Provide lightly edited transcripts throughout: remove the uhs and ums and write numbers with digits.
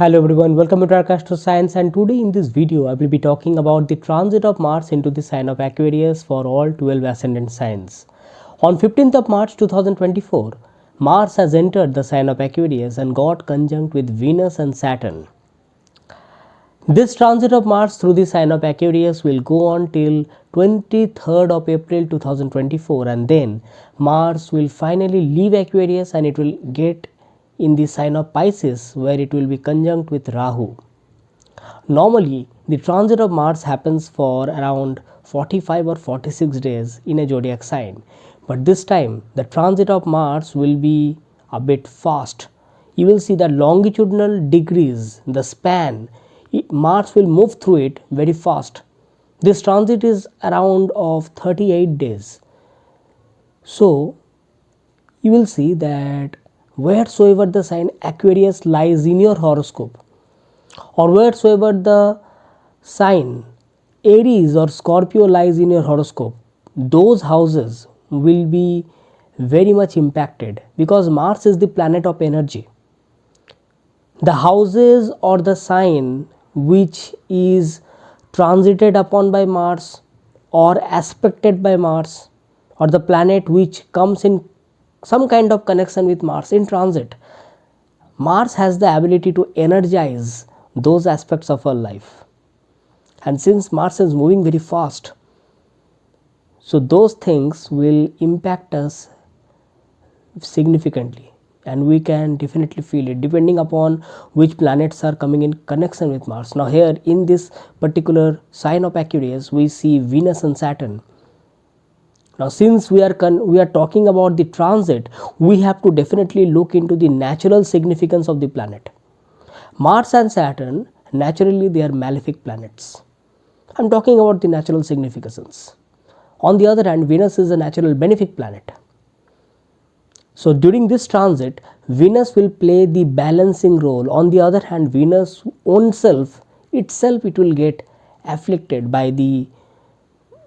Hello everyone, welcome to Arka Science, and today in this video I will be talking about the transit of Mars into the sign of Aquarius for all 12 ascendant signs. On 15th of March 2024, Mars has entered the sign of Aquarius and got conjunct with Venus and Saturn. This transit of Mars through the sign of Aquarius will go on till 23rd of April 2024, and then Mars will finally leave Aquarius and it will get in the sign of Pisces, where it will be conjunct with Rahu. Normally, the transit of Mars happens for around 45 or 46 days in a zodiac sign, but this time the transit of Mars will be a bit fast. You will see that longitudinal degrees, the span, Mars will move through it very fast. This transit is around of 38 days. So, you will see that wheresoever the sign Aquarius lies in your horoscope, or wheresoever the sign Aries or Scorpio lies in your horoscope, those houses will be very much impacted because Mars is the planet of energy. The houses or the sign which is transited upon by Mars or aspected by Mars, or the planet which comes in some kind of connection with Mars in transit, Mars has the ability to energize those aspects of our life. And since Mars is moving very fast, so those things will impact us significantly, and we can definitely feel it depending upon which planets are coming in connection with Mars. Now here in this particular sign of Aquarius, we see Venus and Saturn. Now since we are talking about the transit, we have to definitely look into the natural significance of the planet. Mars and Saturn, naturally they are malefic planets. I am talking about the natural significance. On the other hand, Venus is a natural benefic planet. So during this transit, Venus will play the balancing role. On the other hand, Venus own self, it will get afflicted by the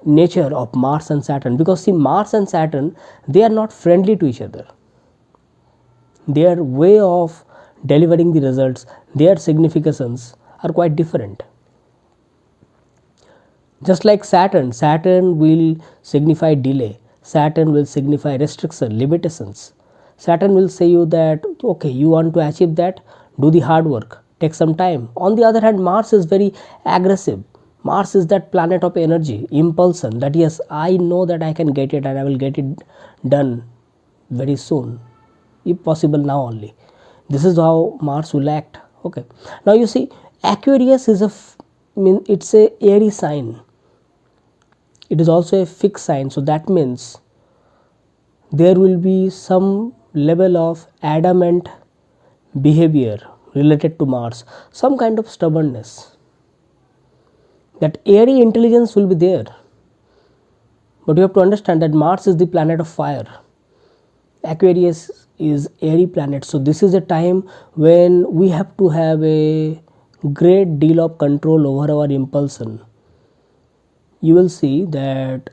nature of Mars and Saturn, because see, Mars and Saturn, they are not friendly to each other. Their way of delivering the results, their significations are quite different. Just like Saturn will signify delay, Saturn will signify restriction, limitations. Saturn will say you that okay, you want to achieve that, do the hard work, take some time. On the other hand, Mars is very aggressive. Mars is that planet of energy, impulsion, that yes, I know that I can get it and I will get it done very soon, if possible now only. This is how Mars will act. Okay. Now you see, Aquarius is it's a airy sign. It is also a fixed sign, so that means there will be some level of adamant behavior related to Mars, some kind of stubbornness. That airy intelligence will be there, but you have to understand that Mars is the planet of fire, Aquarius is airy planet. So this is a time when we have to have a great deal of control over our impulsion. You will see that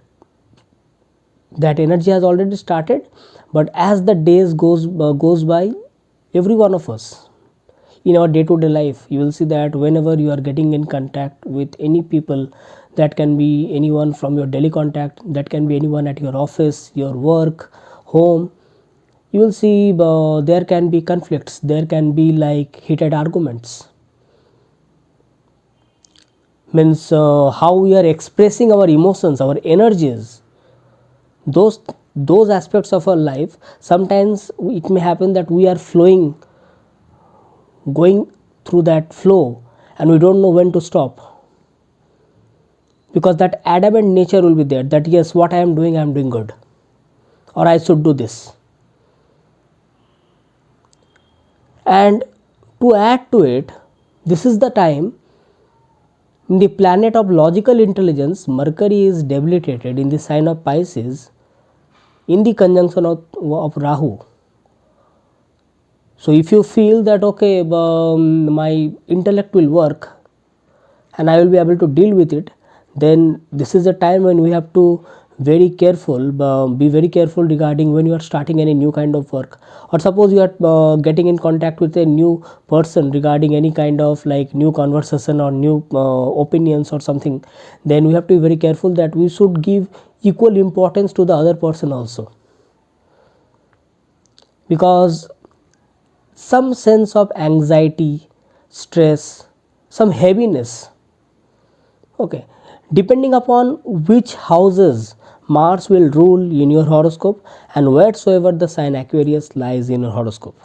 energy has already started, but as the days goes by, every one of us in our day-to-day life, you will see that whenever you are getting in contact with any people, that can be anyone from your daily contact, that can be anyone at your office, your work, home, you will see there can be conflicts, there can be like heated arguments. Means how we are expressing our emotions, our energies, those aspects of our life, sometimes it may happen that we are going through that flow and we don't know when to stop, because that adamant nature will be there, that yes, what I am doing good, or I should do this. And to add to it, this is the time in the planet of logical intelligence, Mercury is debilitated in the sign of Pisces in the conjunction of Rahu. So if you feel that okay, my intellect will work and I will be able to deal with it, then this is the time when we have to very careful, be very careful regarding when you are starting any new kind of work, or suppose you are getting in contact with a new person regarding any kind of like new conversation or new opinions or something. Then we have to be very careful that we should give equal importance to the other person also, because some sense of anxiety, stress, some heaviness, okay, depending upon which houses Mars will rule in your horoscope and wheresoever the sign Aquarius lies in your horoscope,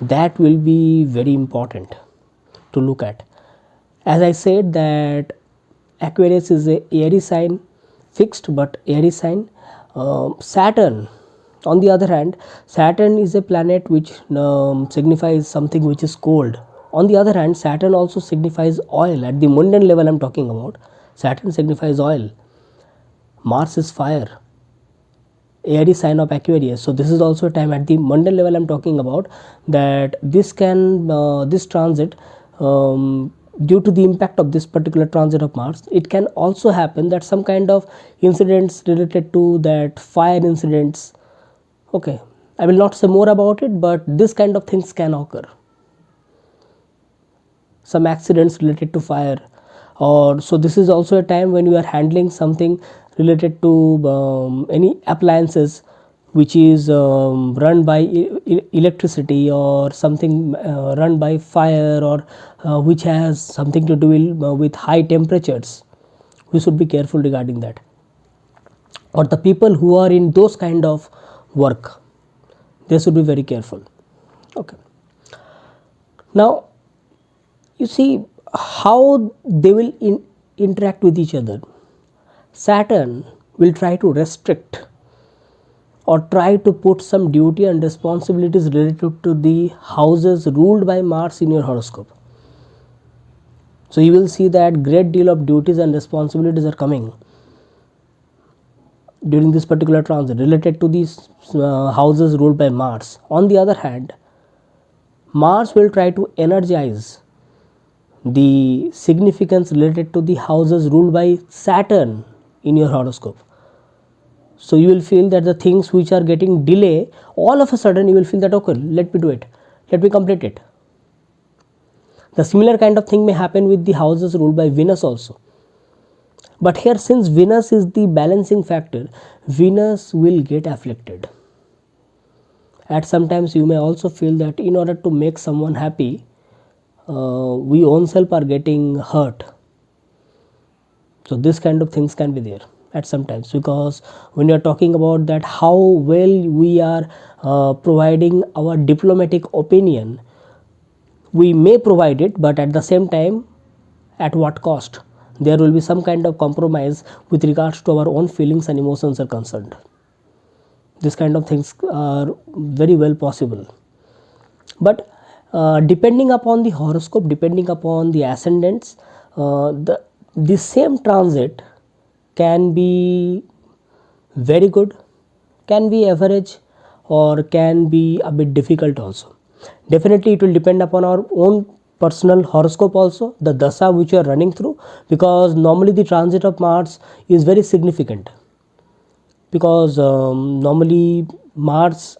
that will be very important to look at. As I said that Aquarius is a airy sign, fixed but airy sign. Saturn, on the other hand, Saturn is a planet which signifies something which is cold. On the other hand, Saturn also signifies oil. At the mundane level I am talking about, Saturn signifies oil. Mars is fire, airy sign of Aquarius. So this is also a time at the mundane level I am talking about, that this transit, due to the impact of this particular transit of Mars, it can also happen that some kind of incidents related to that fire incidents, okay, I will not say more about it, but this kind of things can occur. Some accidents related to fire, or so this is also a time when you are handling something related to any appliances which is run by electricity, or something run by fire, or which has something to do with high temperatures. We should be careful regarding that, or the people who are in those kind of work, they should be very careful. Okay, now you see how they will interact with each other. Saturn will try to restrict or try to put some duty and responsibilities related to the houses ruled by Mars in your horoscope. So you will see that great deal of duties and responsibilities are coming during this particular transit related to these houses ruled by Mars. On the other hand, Mars will try to energize the significance related to the houses ruled by Saturn in your horoscope. So you will feel that the things which are getting delay, all of a sudden you will feel that, okay, let me do it, let me complete it. The similar kind of thing may happen with the houses ruled by Venus also. But here, since Venus is the balancing factor, Venus will get afflicted. At sometimes you may also feel that in order to make someone happy, we own self are getting hurt. So this kind of things can be there at sometimes, because when you are talking about that how well we are providing our diplomatic opinion, we may provide it, but at the same time, at what cost? There will be some kind of compromise with regards to our own feelings and emotions are concerned. This kind of things are very well possible. But depending upon the horoscope, depending upon the ascendants, the same transit can be very good, can be average, or can be a bit difficult also. Definitely it will depend upon our own personal horoscope also, the dasa which you are running through, because normally the transit of Mars is very significant, because normally Mars,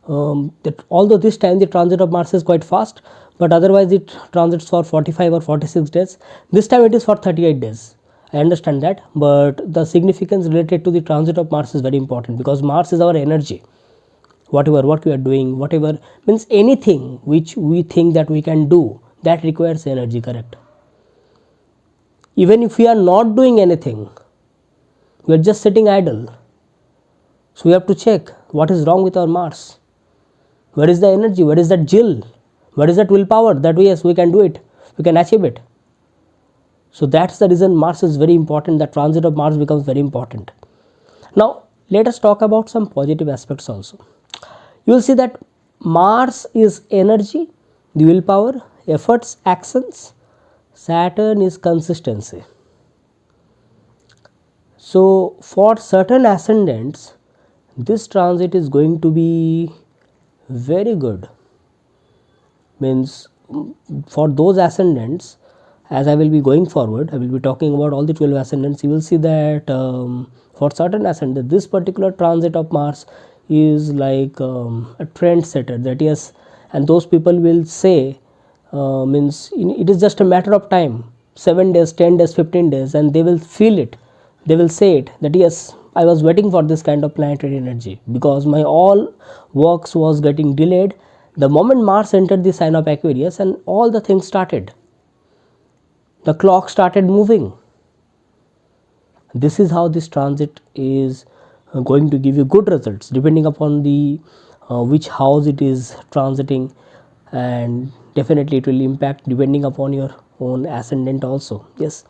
although this time the transit of Mars is quite fast, but otherwise it transits for 45 or 46 days. This time it is for 38 days. I understand that, but the significance related to the transit of Mars is very important, because Mars is our energy. Whatever work we are doing, whatever means anything which we think that we can do, that requires energy, correct? Even if we are not doing anything, we are just sitting idle. So we have to check what is wrong with our Mars. Where is the energy? Where is that jill? Where is that willpower that yes, we can do it, we can achieve it? So that's the reason Mars is very important. The transit of Mars becomes very important. Now let us talk about some positive aspects also. You will see that Mars is energy, the willpower, efforts, actions. Saturn is consistency. So for certain ascendants, this transit is going to be very good. Means for those ascendants, as I will be going forward, I will be talking about all the 12 ascendants. You will see that for certain ascendant, this particular transit of Mars is like a trendsetter. That yes, and those people will say means it is just a matter of time, 7 days, 10 days, 15 days, and they will feel it. They will say it that yes, I was waiting for this kind of planetary energy because my all works was getting delayed. The moment Mars entered the sign of Aquarius, and all the things started. The clock started moving. This is how this transit is going to give you good results depending upon the which house it is transiting, and definitely it will impact depending upon your own ascendant also. Yes,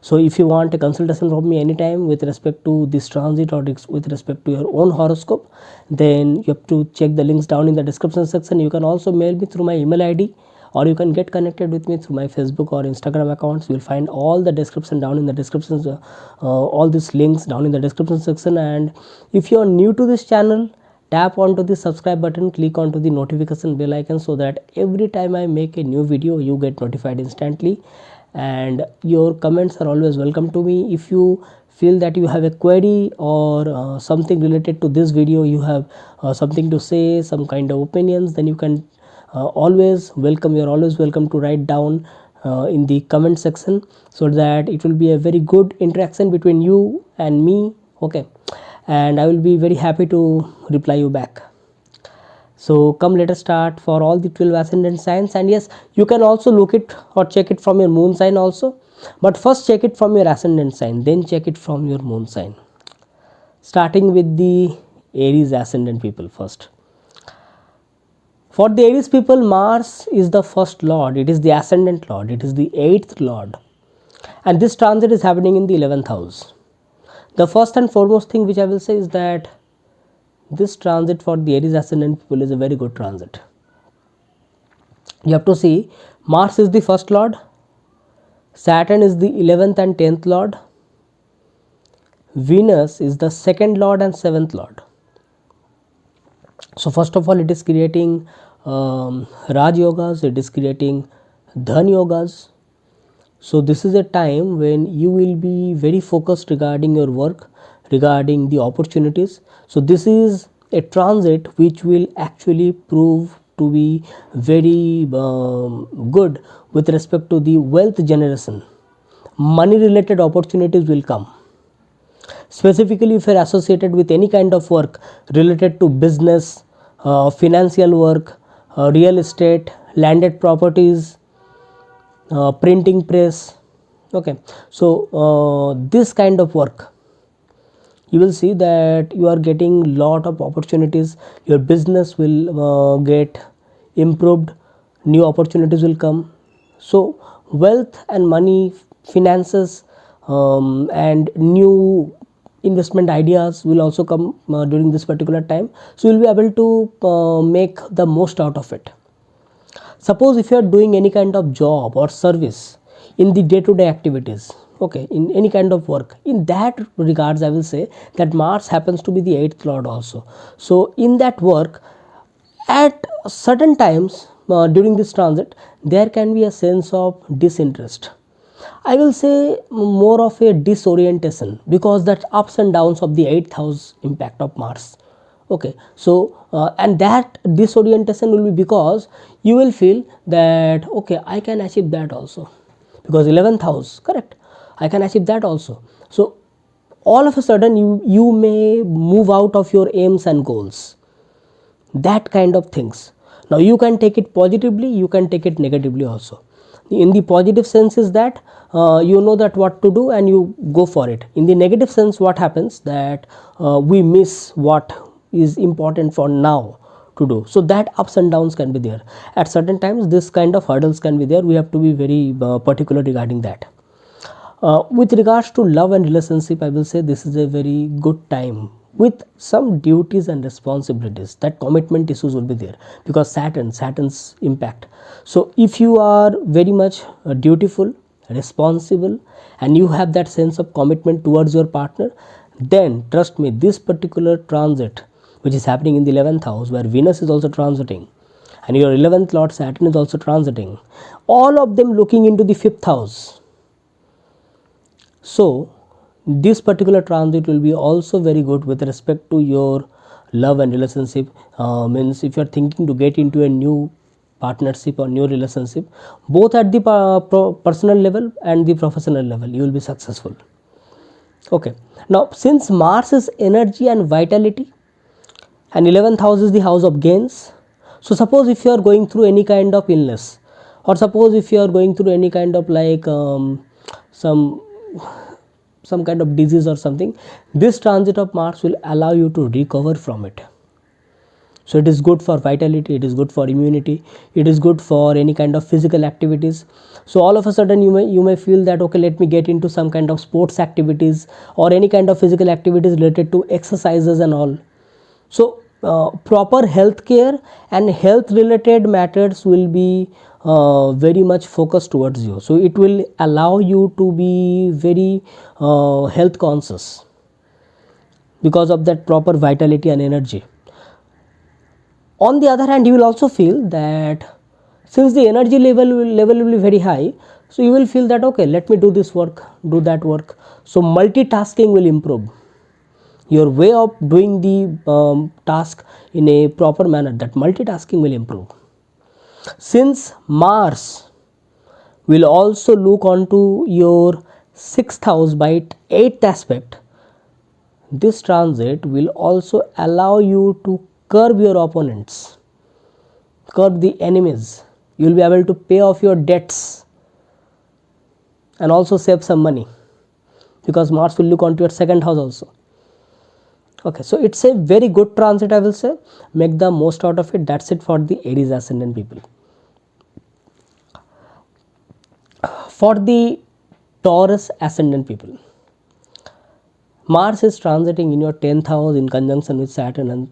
so if you want a consultation from me anytime with respect to this transit or with respect to your own horoscope, then you have to check the links down in the description section. You can also mail me through my email ID, or you can get connected with me through my Facebook or Instagram accounts. You will find all the description down in the descriptions, all these links down in the description section. And if you are new to this channel, tap onto the subscribe button, click onto the notification bell icon, so that every time I make a new video you get notified instantly. And your comments are always welcome to me. If you feel that you have a query or something related to this video, you have something to say, some kind of opinions, then you can always welcome, you are always welcome to write down in the comment section, so that it will be a very good interaction between you and me. Okay, and I will be very happy to reply you back. So come, let us start for all the 12 ascendant signs. And yes, you can also look it or check it from your moon sign also, but first check it from your ascendant sign, then check it from your moon sign. Starting with the Aries ascendant people first. For the Aries people, Mars is the first lord, it is the ascendant lord, it is the 8th lord, and this transit is happening in the 11th house. The first and foremost thing which I will say is that this transit for the Aries ascendant people is a very good transit. You have to see, Mars is the first lord, Saturn is the 11th and 10th lord, Venus is the second lord and 7th lord. So first of all, it is creating Raj Yogas, it is creating Dhan Yogas. So this is a time when you will be very focused regarding your work, regarding the opportunities. So this is a transit which will actually prove to be very good with respect to the wealth generation. Money related opportunities will come. Specifically, if you are associated with any kind of work related to business, financial work, real estate, landed properties, printing press. Okay, so this kind of work, you will see that you are getting lot of opportunities. Your business will get improved, new opportunities will come. So wealth and money, finances, and new investment ideas will also come during this particular time. So you will be able to make the most out of it. Suppose if you are doing any kind of job or service in the day-to-day activities, okay, in any kind of work, in that regards I will say that Mars happens to be the 8th lord also. So in that work, at certain times during this transit, there can be a sense of disinterest. I will say more of a disorientation, because that ups and downs of the 8th house impact of Mars. Okay, so and that disorientation will be because you will feel that okay, I can achieve that also, because 11th house, correct, I can achieve that also. So all of a sudden you may move out of your aims and goals, that kind of things. Now you can take it positively, you can take it negatively also. In the positive sense is that you know that what to do and you go for it. In the negative sense, what happens that we miss what is important for now to do. So that ups and downs can be there. At certain times this kind of hurdles can be there. We have to be very particular regarding that. With regards to love and relationship, I will say this is a very good time with some duties and responsibilities. That commitment issues will be there because Saturn's impact. So if you are very much dutiful, responsible, and you have that sense of commitment towards your partner, then trust me, this particular transit which is happening in the 11th house, where Venus is also transiting, and your 11th lord Saturn is also transiting, all of them looking into the 5th house. So this particular transit will be also very good with respect to your love and relationship. Means if you are thinking to get into a new partnership or new relationship, both at the personal level and the professional level, you will be successful. Okay, now since Mars is energy and vitality, and 11th house is the house of gains, so suppose if you are going through any kind of illness, or suppose if you are going through any kind of like some kind of disease or something, this transit of Mars will allow you to recover from it. So it is good for vitality, it is good for immunity, it is good for any kind of physical activities. So all of a sudden you may feel that, okay, let me get into some kind of sports activities or any kind of physical activities related to exercises and all. So proper health care and health related matters will be very much focused towards you. So it will allow you to be very health conscious because of that proper vitality and energy. On the other hand, you will also feel that since the energy level will be very high, so you will feel that, okay, let me do this work, do that work. So multitasking will improve. Your way of doing the task in a proper manner, that multitasking will improve. Since Mars will also look onto your 6th house by 8th aspect, this transit will also allow you to curb your opponents, curb the enemies. You will be able to pay off your debts and also save some money, because Mars will look onto your 2nd house also. Okay, so it's a very good transit, I will say. Make the most out of it. That's it for the Aries ascendant people. For the Taurus ascendant people, Mars is transiting in your 10th house in conjunction with Saturn and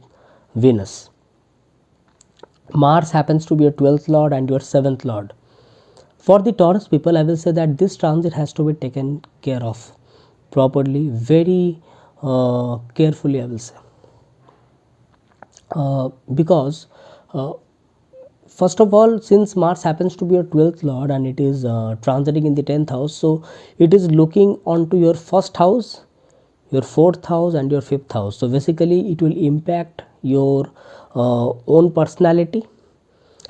Venus. Mars happens to be your 12th lord and your 7th lord. For the Taurus people, I will say that this transit has to be taken care of properly, very carefully, I will say. Because first of all, since Mars happens to be your 12th lord and it is transiting in the 10th house, so it is looking onto your 1st house, your 4th house and your 5th house. So basically it will impact your own personality.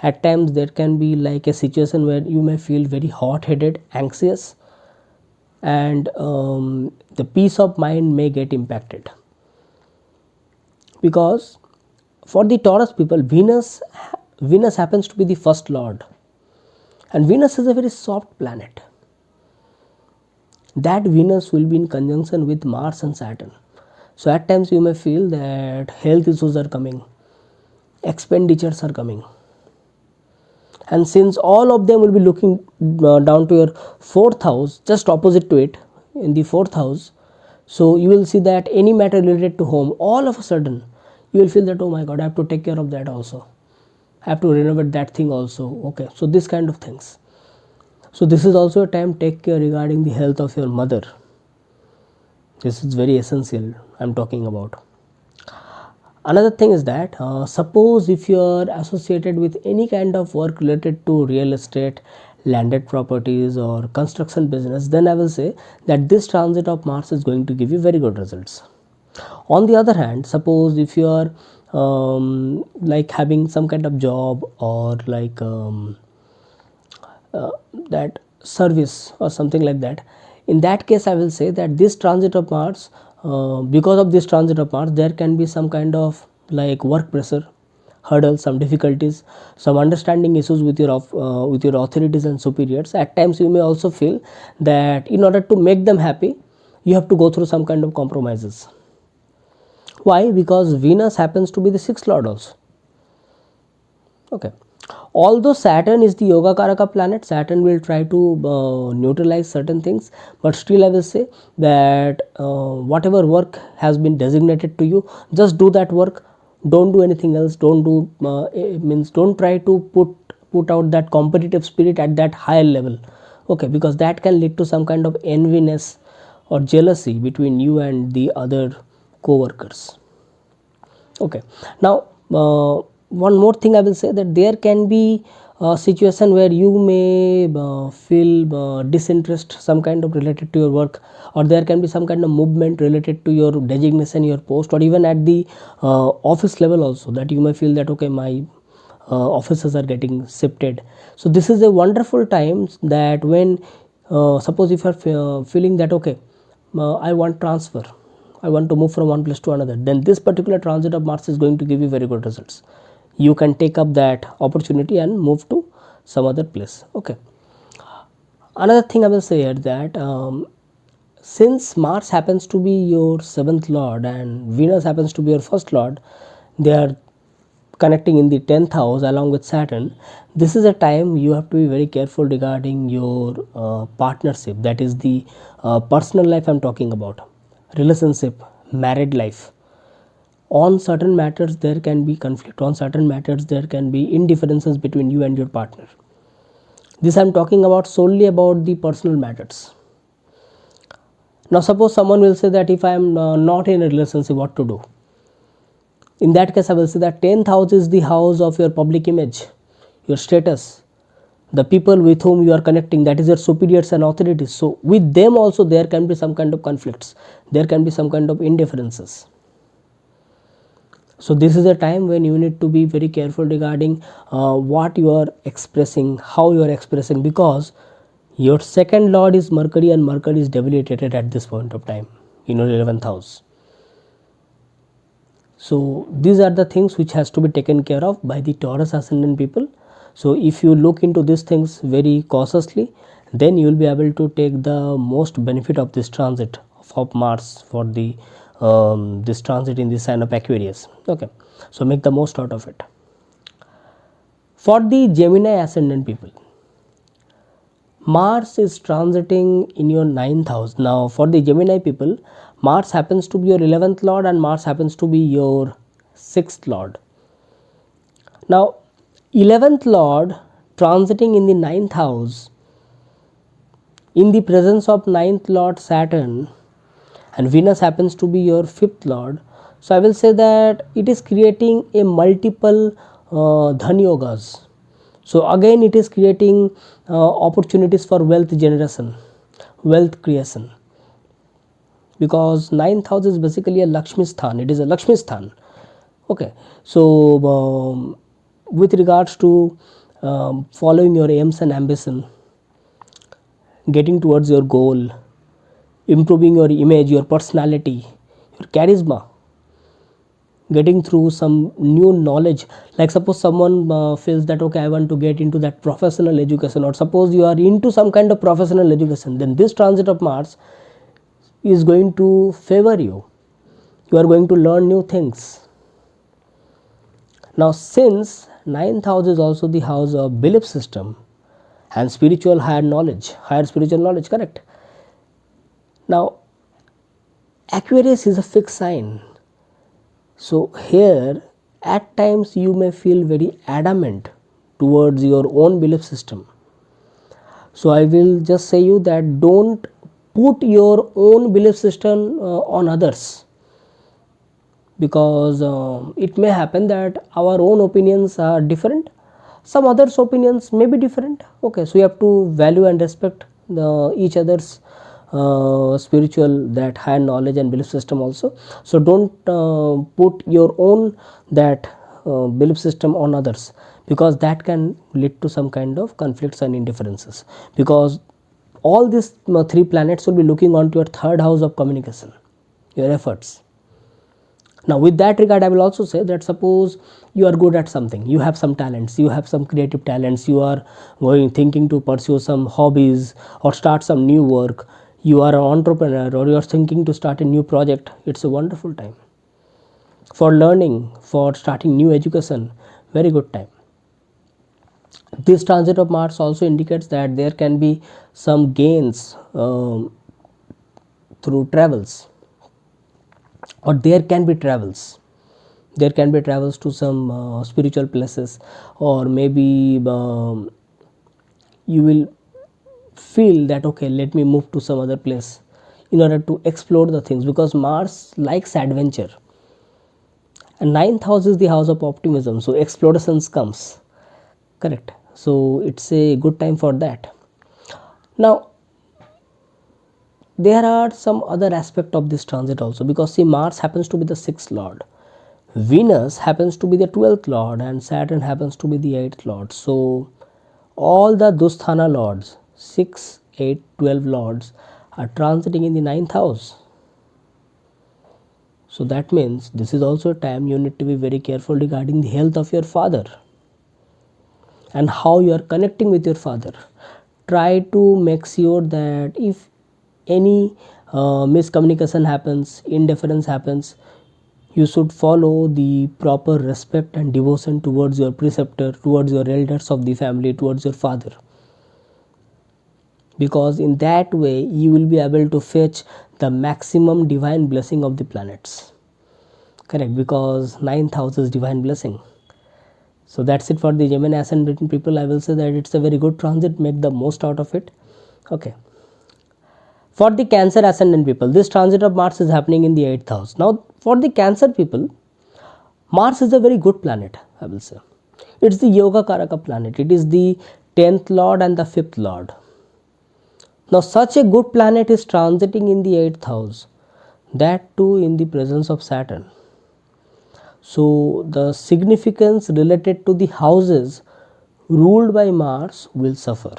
At times there can be like a situation where you may feel very hot-headed, anxious, and the peace of mind may get impacted. Because for the Taurus people, Venus happens to be the 1st lord, and Venus is a very soft planet. That Venus will be in conjunction with Mars and Saturn. So at times you may feel that health issues are coming, expenditures are coming, and since all of them will be looking down to your 4th house, just opposite to it in the 4th house, so you will see that any matter related to home, all of a sudden you will feel that, oh my god, I have to take care of that also, I have to renovate that thing also. Okay, so this kind of things. So this is also a time, take care regarding the health of your mother. This is very essential, I am talking about. Another thing is that suppose if you are associated with any kind of work related to real estate, landed properties or construction business, then I will say that this transit of Mars is going to give you very good results. On the other hand, suppose if you are like having some kind of job or like that service or something like that, in that case I will say that this transit of Mars, because of this transit of Mars, there can be some kind of like work pressure, hurdles, some difficulties, some understanding issues with your authorities and superiors. At times you may also feel that in order to make them happy, you have to go through some kind of compromises. Why? Because Venus happens to be the 6th lord also. Okay. Although Saturn is the Yoga Karaka planet, Saturn will try to neutralize certain things, but still I will say that whatever work has been designated to you, just do that work. Don't do anything else. Don't try to put out that competitive spirit at that higher level. Okay, because that can lead to some kind of enviness or jealousy between you and the other co-workers. Okay, now one more thing I will say, that there can be a situation where you may feel disinterest, some kind of related to your work, or there can be some kind of movement related to your designation, your post, or even at the office level also, that you may feel that okay, my offices are getting shifted. So this is a wonderful time that when suppose if you are feeling that okay, I want transfer, I want to move from one place to another, then this particular transit of Mars is going to give you very good results. You can take up that opportunity and move to some other place. Okay, another thing I will say here, that since Mars happens to be your 7th lord and Venus happens to be your 1st lord, they are connecting in the 10th house along with Saturn. This is a time you have to be very careful regarding your partnership, that is the personal life I'm talking about, relationship, married life. On certain matters there can be conflict, on certain matters there can be indifferences between you and your partner. This I'm talking about solely about the personal matters. Now suppose someone will say that if I am not in a relationship, what to do? In that case I will say that 10th house is the house of your public image, your status, the people with whom you are connecting, that is your superiors and authorities. So with them also there can be some kind of conflicts, there can be some kind of indifferences. So this is a time when you need to be very careful regarding what you are expressing, how you are expressing, because your 2nd lord is Mercury and Mercury is debilitated at this point of time in your 11th house. So these are the things which has to be taken care of by the Taurus ascendant people. So if you look into these things very cautiously, then you will be able to take the most benefit of this transit of Mars for the this transit in the sign of Aquarius. Okay, so make the most out of it. For the Gemini ascendant people, Mars is transiting in your 9th house. Now for the Gemini people, Mars happens to be your 11th lord and Mars happens to be your 6th lord. Now 11th lord transiting in the 9th house in the presence of 9th lord Saturn, and Venus happens to be your 5th lord. So I will say that it is creating a multiple dhan yogas. So again it is creating opportunities for wealth generation, wealth creation, because 9th house is basically a Lakshmi Sthan, it is a Lakshmi Sthan. Okay, so with regards to following your aims and ambition, getting towards your goal, improving your image, your personality, your charisma, getting through some new knowledge, like suppose someone feels that okay, I want to get into that professional education, or suppose you are into some kind of professional education, then this transit of Mars is going to favor you. You are going to learn new things. Now since 9th house is also the house of belief system and spiritual higher spiritual knowledge, correct? Now Aquarius is a fixed sign. So here at times you may feel very adamant towards your own belief system. So I will just say you that don't put your own belief system on others, because it may happen that our own opinions are different, some others opinions may be different. Okay, so you have to value and respect each other's spiritual, that higher knowledge and belief system also. So don't put your own that belief system on others, because that can lead to some kind of conflicts and indifferences, because all these 3 planets will be looking onto your 3rd house of communication, your efforts. Now with that regard I will also say that suppose you are good at something, you have some talents, you have some creative talents, you are thinking to pursue some hobbies or start some new work, you are an entrepreneur or you are thinking to start a new project, it's a wonderful time for learning, for starting new education, very good time. This transit of Mars also indicates that there can be some gains through travels, or there can be travels to some spiritual places, or maybe you will feel that okay, let me move to some other place in order to explore the things, because Mars likes adventure, And ninth house is the house of optimism, so explorations comes, correct? So it's a good time for that. Now there are some other aspect of this transit also, because see, Mars happens to be the 6th lord, Venus happens to be the 12th lord, and Saturn happens to be the 8th lord. So all the Dusthana lords, 6, 8, 12 lords, are transiting in the 9th house. So that means this is also a time you need to be very careful regarding the health of your father and how you are connecting with your father. Try to make sure that if any miscommunication happens, indifference happens, you should follow the proper respect and devotion towards your preceptor, towards your elders of the family, towards your father, because in that way you will be able to fetch the maximum divine blessing of the planets, correct? Because ninth house is divine blessing. So that's it for the Gemini ascendant people. I will say that it's a very good transit, make the most out of it. Okay, for the Cancer ascendant people, this transit of Mars is happening in the 8th house. Now for the Cancer people, Mars is a very good planet, I will say. It's the Yoga Karaka planet. It is the 10th lord and the 5th lord. Now such a good planet is transiting in the 8th house, that too in the presence of Saturn. So the significance related to the houses ruled by Mars will suffer.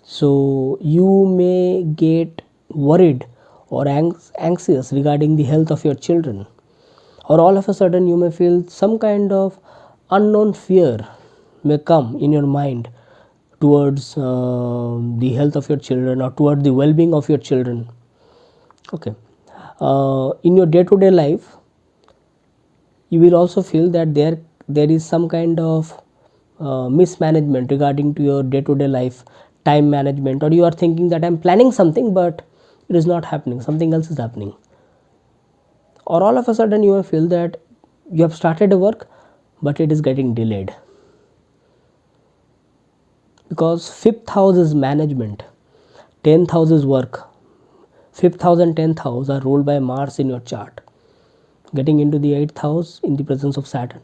So you may get worried or anxious regarding the health of your children, or all of a sudden you may feel some kind of unknown fear may come in your mind towards the health of your children or toward the well-being of your children. Okay, in your day-to-day life you will also feel that there is some kind of mismanagement regarding to your day-to-day life, time management, or you are thinking that I'm planning something but it is not happening, something else is happening. Or all of a sudden you will feel that you have started a work but it is getting delayed, because 5th house is management, 10th house is work. 5th house and 10th house are ruled by Mars in your chart, getting into the 8th house in the presence of Saturn.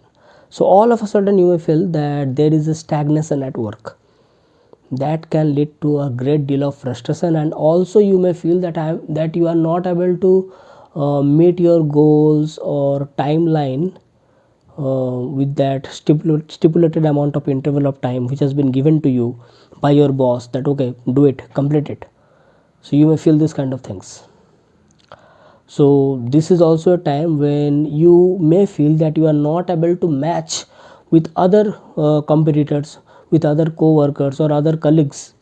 So all of a sudden you may feel that there is a stagnation at work, that can lead to a great deal of frustration, and also you may feel that you are not able to meet your goals or timeline with that stipulated amount of interval of time which has been given to you by your boss, that okay, do it, complete it. So you may feel this kind of things. So this is also a time when you may feel that you are not able to match with other competitors, with other co-workers or other colleagues.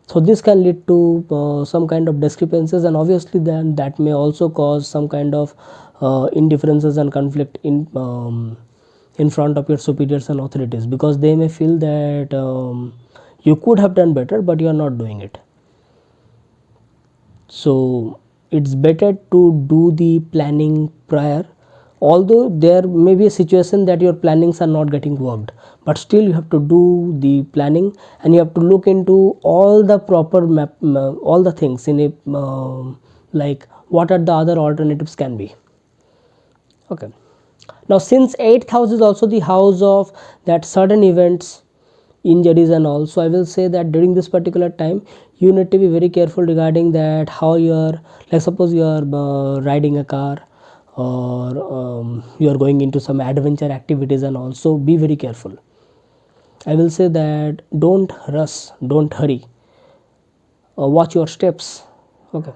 So this can lead to some kind of discrepancies, and obviously then that may also cause some kind of indifferences and conflict in front of your superiors and authorities, because they may feel that you could have done better but you are not doing it. So it's better to do the planning prior, although there may be a situation that your plannings are not getting worked, but still you have to do the planning and you have to look into all the proper map, all the things in a like what are the other alternatives can be. Okay, now since 8th house is also the house of that sudden events, injuries and all, so I will say that during this particular time you need to be very careful regarding that how you are, like suppose you are riding a car, or you are going into some adventure activities, and also be very careful. I will say that don't rush, don't hurry, watch your steps. Okay,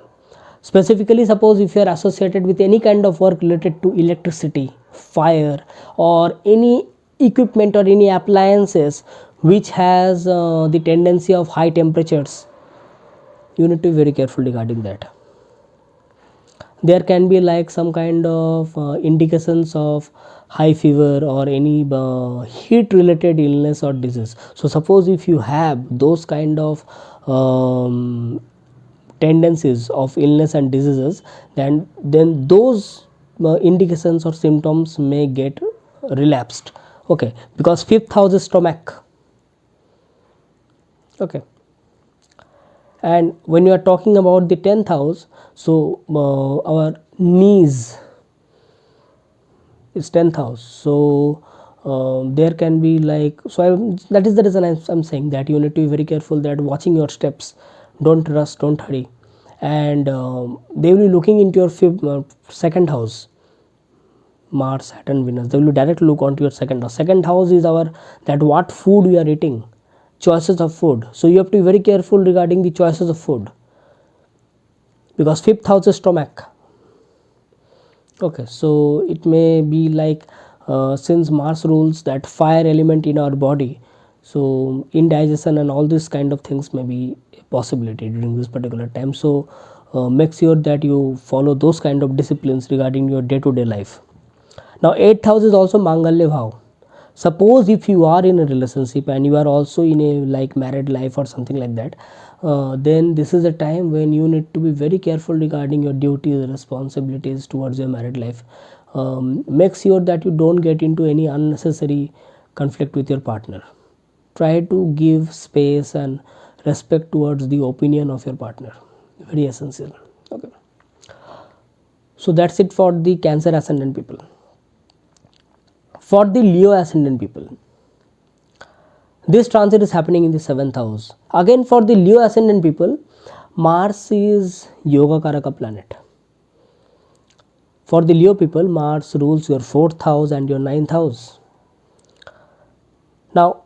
specifically suppose if you are associated with any kind of work related to electricity, fire, or any equipment or any appliances which has the tendency of high temperatures, you need to be very careful regarding that. There can be like some kind of indications of high fever or any heat related illness or disease. So suppose if you have those kind of tendencies of illness and diseases, then those indications or symptoms may get relapsed. Okay, because 5th house is stomach. Okay, and when you are talking about the 10th house, so our knees, it's 10th house. So there can be like, that is the reason I'm saying that you need to be very careful, that watching your steps, don't rush, don't hurry. And they will be looking into your second house, Mars, Saturn, Venus. They will directly look onto your second house. Second house is our, that what food we are eating, choices of food. So you have to be very careful regarding the choices of food, because fifth house is stomach. Okay, so it may be like, since Mars rules that fire element in our body, so indigestion and all these kind of things may be a possibility during this particular time. So make sure that you follow those kind of disciplines regarding your day-to-day life. Now 8th house is also Mangalya Bhav. Suppose if you are in a relationship and you are also in a like married life or something like that, then this is a time when you need to be very careful regarding your duties, responsibilities towards your married life. Make sure that you don't get into any unnecessary conflict with your partner. Try to give space and respect towards the opinion of your partner. Very essential. Okay. So that's it for the Cancer ascendant people. For the Leo ascendant people, this transit is happening in the 7th house. Again, for the Leo ascendant people, Mars is Yoga Karaka planet. For the Leo people, Mars rules your 4th house and your 9th house. Now,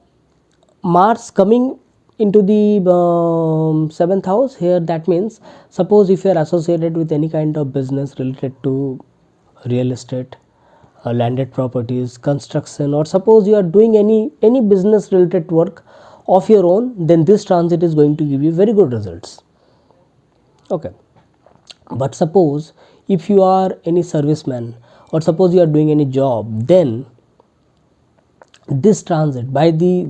Mars coming into the 7th house here, that means, suppose if you are associated with any kind of business related to real estate, landed properties, construction, or suppose you are doing any business related work of your own, then this transit is going to give you very good results. Okay. But suppose if you are any serviceman, or suppose you are doing any job, then this transit, by the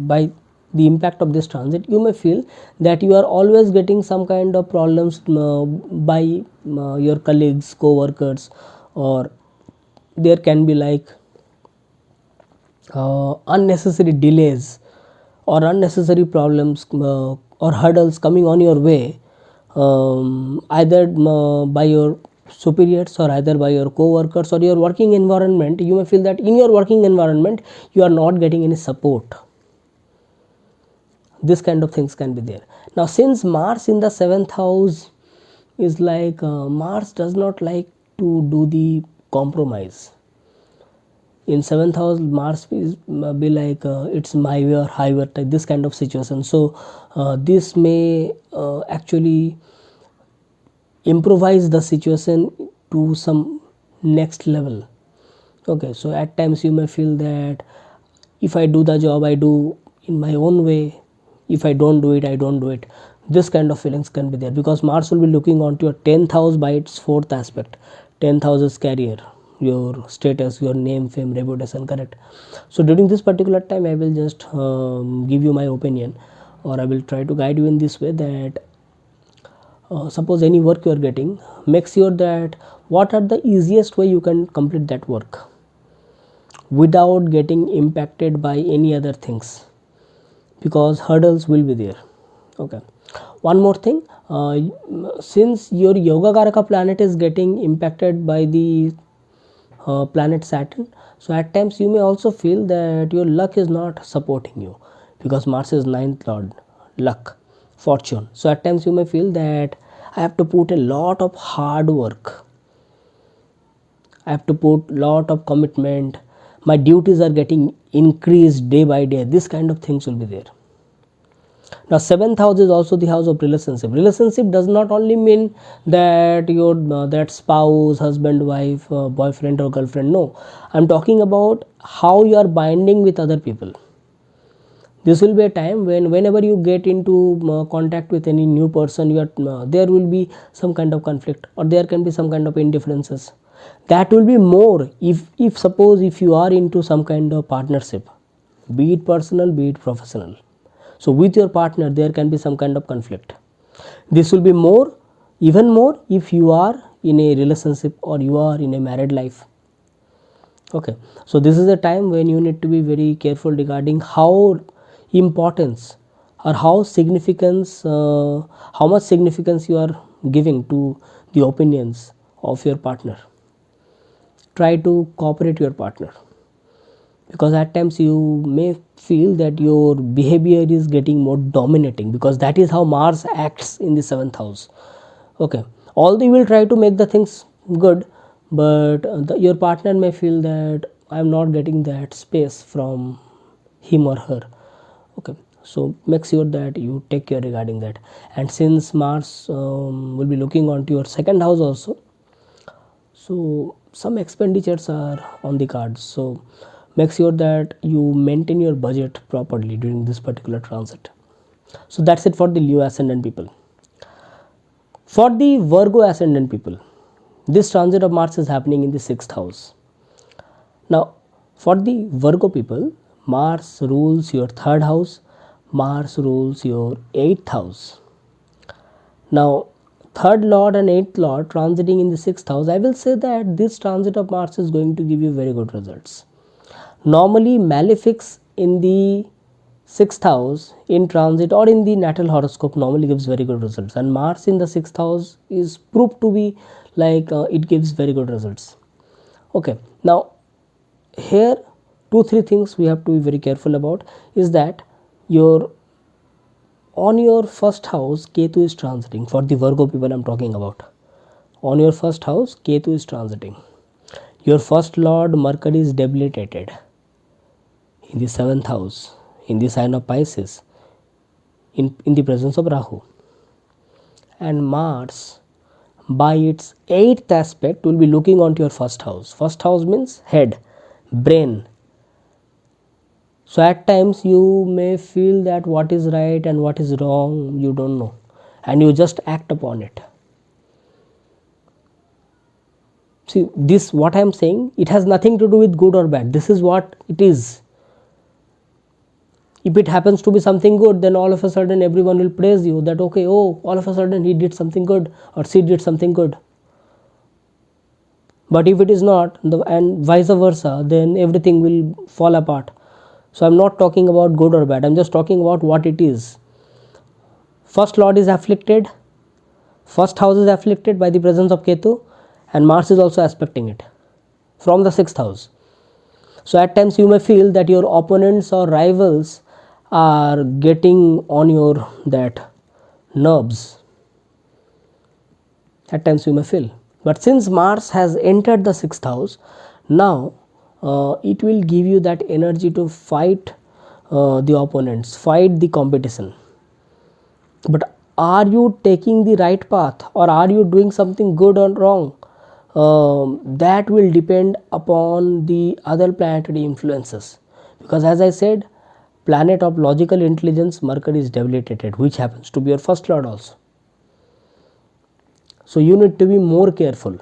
impact of this transit, you may feel that you are always getting some kind of problems by your colleagues, co-workers, or there can be like unnecessary delays or unnecessary problems or hurdles coming on your way, either by your superiors or either by your co-workers or your working environment. You may feel that in your working environment you are not getting any support. This kind of things can be there. Now since Mars in the 7th house is like, Mars does not like to do the compromise. In 7th house, Mars is be like, it's my way or highway type, this kind of situation. So this may actually improvise the situation to some next level. Okay, so at times you may feel that if I do the job, I do in my own way. If I don't do it, I don't do it. This kind of feelings can be there, because Mars will be looking onto your 10th house by its 4th aspect. 10th house is career, your status, your name, fame, reputation, correct? So during this particular time, I will just give you my opinion, or I will try to guide you in this way, that suppose any work you are getting, make sure that what are the easiest way you can complete that work without getting impacted by any other things, because hurdles will be there. Okay. One more thing, since your Yoga Karaka planet is getting impacted by the planet Saturn, so at times you may also feel that your luck is not supporting you, because Mars is 9th lord, luck, fortune. So at times you may feel that I have to put a lot of hard work, I have to put lot of commitment, my duties are getting increased day by day. This kind of things will be there. Now 7th house is also the house of relationship. Relationship does not only mean that your that spouse, husband, wife, boyfriend or girlfriend. No, I'm talking about how you are binding with other people. This will be a time when whenever you get into contact with any new person, you are there will be some kind of conflict, or there can be some kind of indifferences. That will be more if suppose if you are into some kind of partnership, be it personal, be it professional. So with your partner there can be some kind of conflict. This will be more, even more, if you are in a relationship or you are in a married life. Okay, so this is a time when you need to be very careful regarding how importance or how significance, how much significance you are giving to the opinions of your partner. try to cooperate your partner, because at times you may feel that your behavior is getting more dominating, because that is how Mars acts in the 7th house. Okay, although you will try to make the things good, but your partner may feel that I am not getting that space from him or her. Okay, so make sure that you take care regarding that. And since Mars will be looking onto your 2nd house also, so some expenditures are on the cards, so make sure that you maintain your budget properly during this particular transit. So that's it for the Leo ascendant people. For the Virgo ascendant people, this transit of Mars is happening in the 6th house. Now for the Virgo people, Mars rules your 3rd house, Mars rules your 8th house. Now 3rd lord and 8th lord transiting in the 6th house, I will say that this transit of Mars is going to give you very good results. Normally malefics in the 6th house in transit or in the natal horoscope normally gives very good results, and Mars in the 6th house is proved to be like it gives very good results. Okay, now here 2-3 things we have to be very careful about is that on your 1st house Ketu is transiting. For the Virgo people I'm talking about, on your 1st house Ketu is transiting. Your 1st lord Mercury is debilitated in the 7th house, in the sign of Pisces, in the presence of Rahu. And Mars by its 8th aspect will be looking onto your 1st house. 1st house means head, brain. So at times you may feel that what is right and what is wrong you don't know, and you just act upon it. See, this what I am saying, it has nothing to do with good or bad. This is what it is. If it happens to be something good, then all of a sudden everyone will praise you that okay, oh, all of a sudden he did something good or she did something good. But if it is not, and vice versa, then everything will fall apart. So I'm not talking about good or bad, I'm just talking about what it is. 1st lord is afflicted, 1st house is afflicted by the presence of Ketu, and Mars is also aspecting it from the 6th house. So at times you may feel that your opponents or rivals are getting on your that nerves. At times you may feel, but since Mars has entered the 6th house, now it will give you that energy to fight the opponents, fight the competition. But are you taking the right path, or are you doing something good or wrong? That will depend upon the other planetary influences, because as I said, planet of logical intelligence Mercury is debilitated, which happens to be your 1st lord also. So you need to be more careful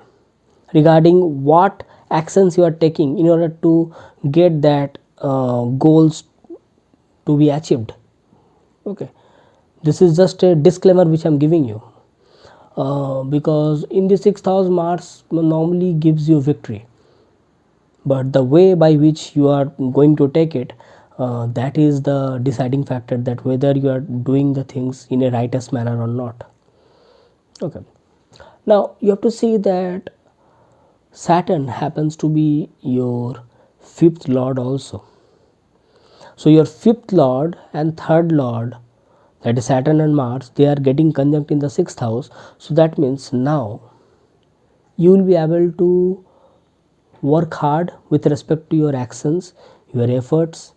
regarding what actions you are taking in order to get that goals to be achieved. Okay, this is just a disclaimer which I am giving you, because in the 6th house Mars normally gives you victory, but the way by which you are going to take it, that is the deciding factor, that whether you are doing the things in a righteous manner or not. Okay, now you have to see that Saturn happens to be your 5th lord also. So your 5th lord and 3rd lord, that is Saturn and Mars, they are getting conjunct in the 6th house. So that means now you will be able to work hard with respect to your actions, your efforts,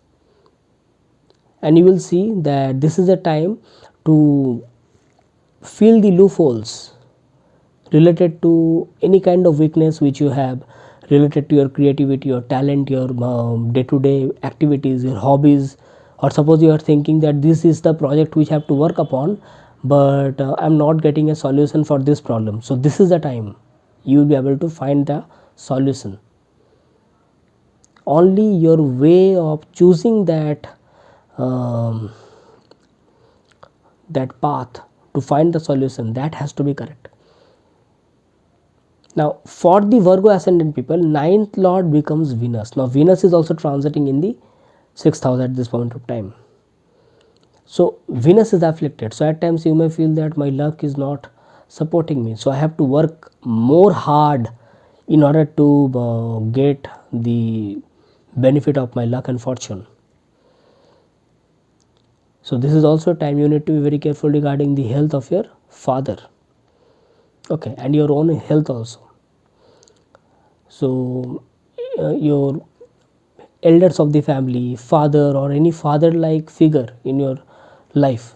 and you will see that this is a time to fill the loopholes related to any kind of weakness which you have, related to your creativity, your talent, your day-to-day activities, your hobbies. Or suppose you are thinking that this is the project which I have to work upon, but I'm not getting a solution for this problem. So this is the time you will be able to find the solution. Only your way of choosing that path to find the solution, that has to be correct. Now for the Virgo ascendant people, 9th lord becomes Venus. Now Venus is also transiting in the 6th house at this point of time. So Venus is afflicted, so at times you may feel that my luck is not supporting me, so I have to work more hard in order to get the benefit of my luck and fortune. So this is also a time you need to be very careful regarding the health of your father, okay, and your own health also. So your elders of the family, father or any father like figure in your life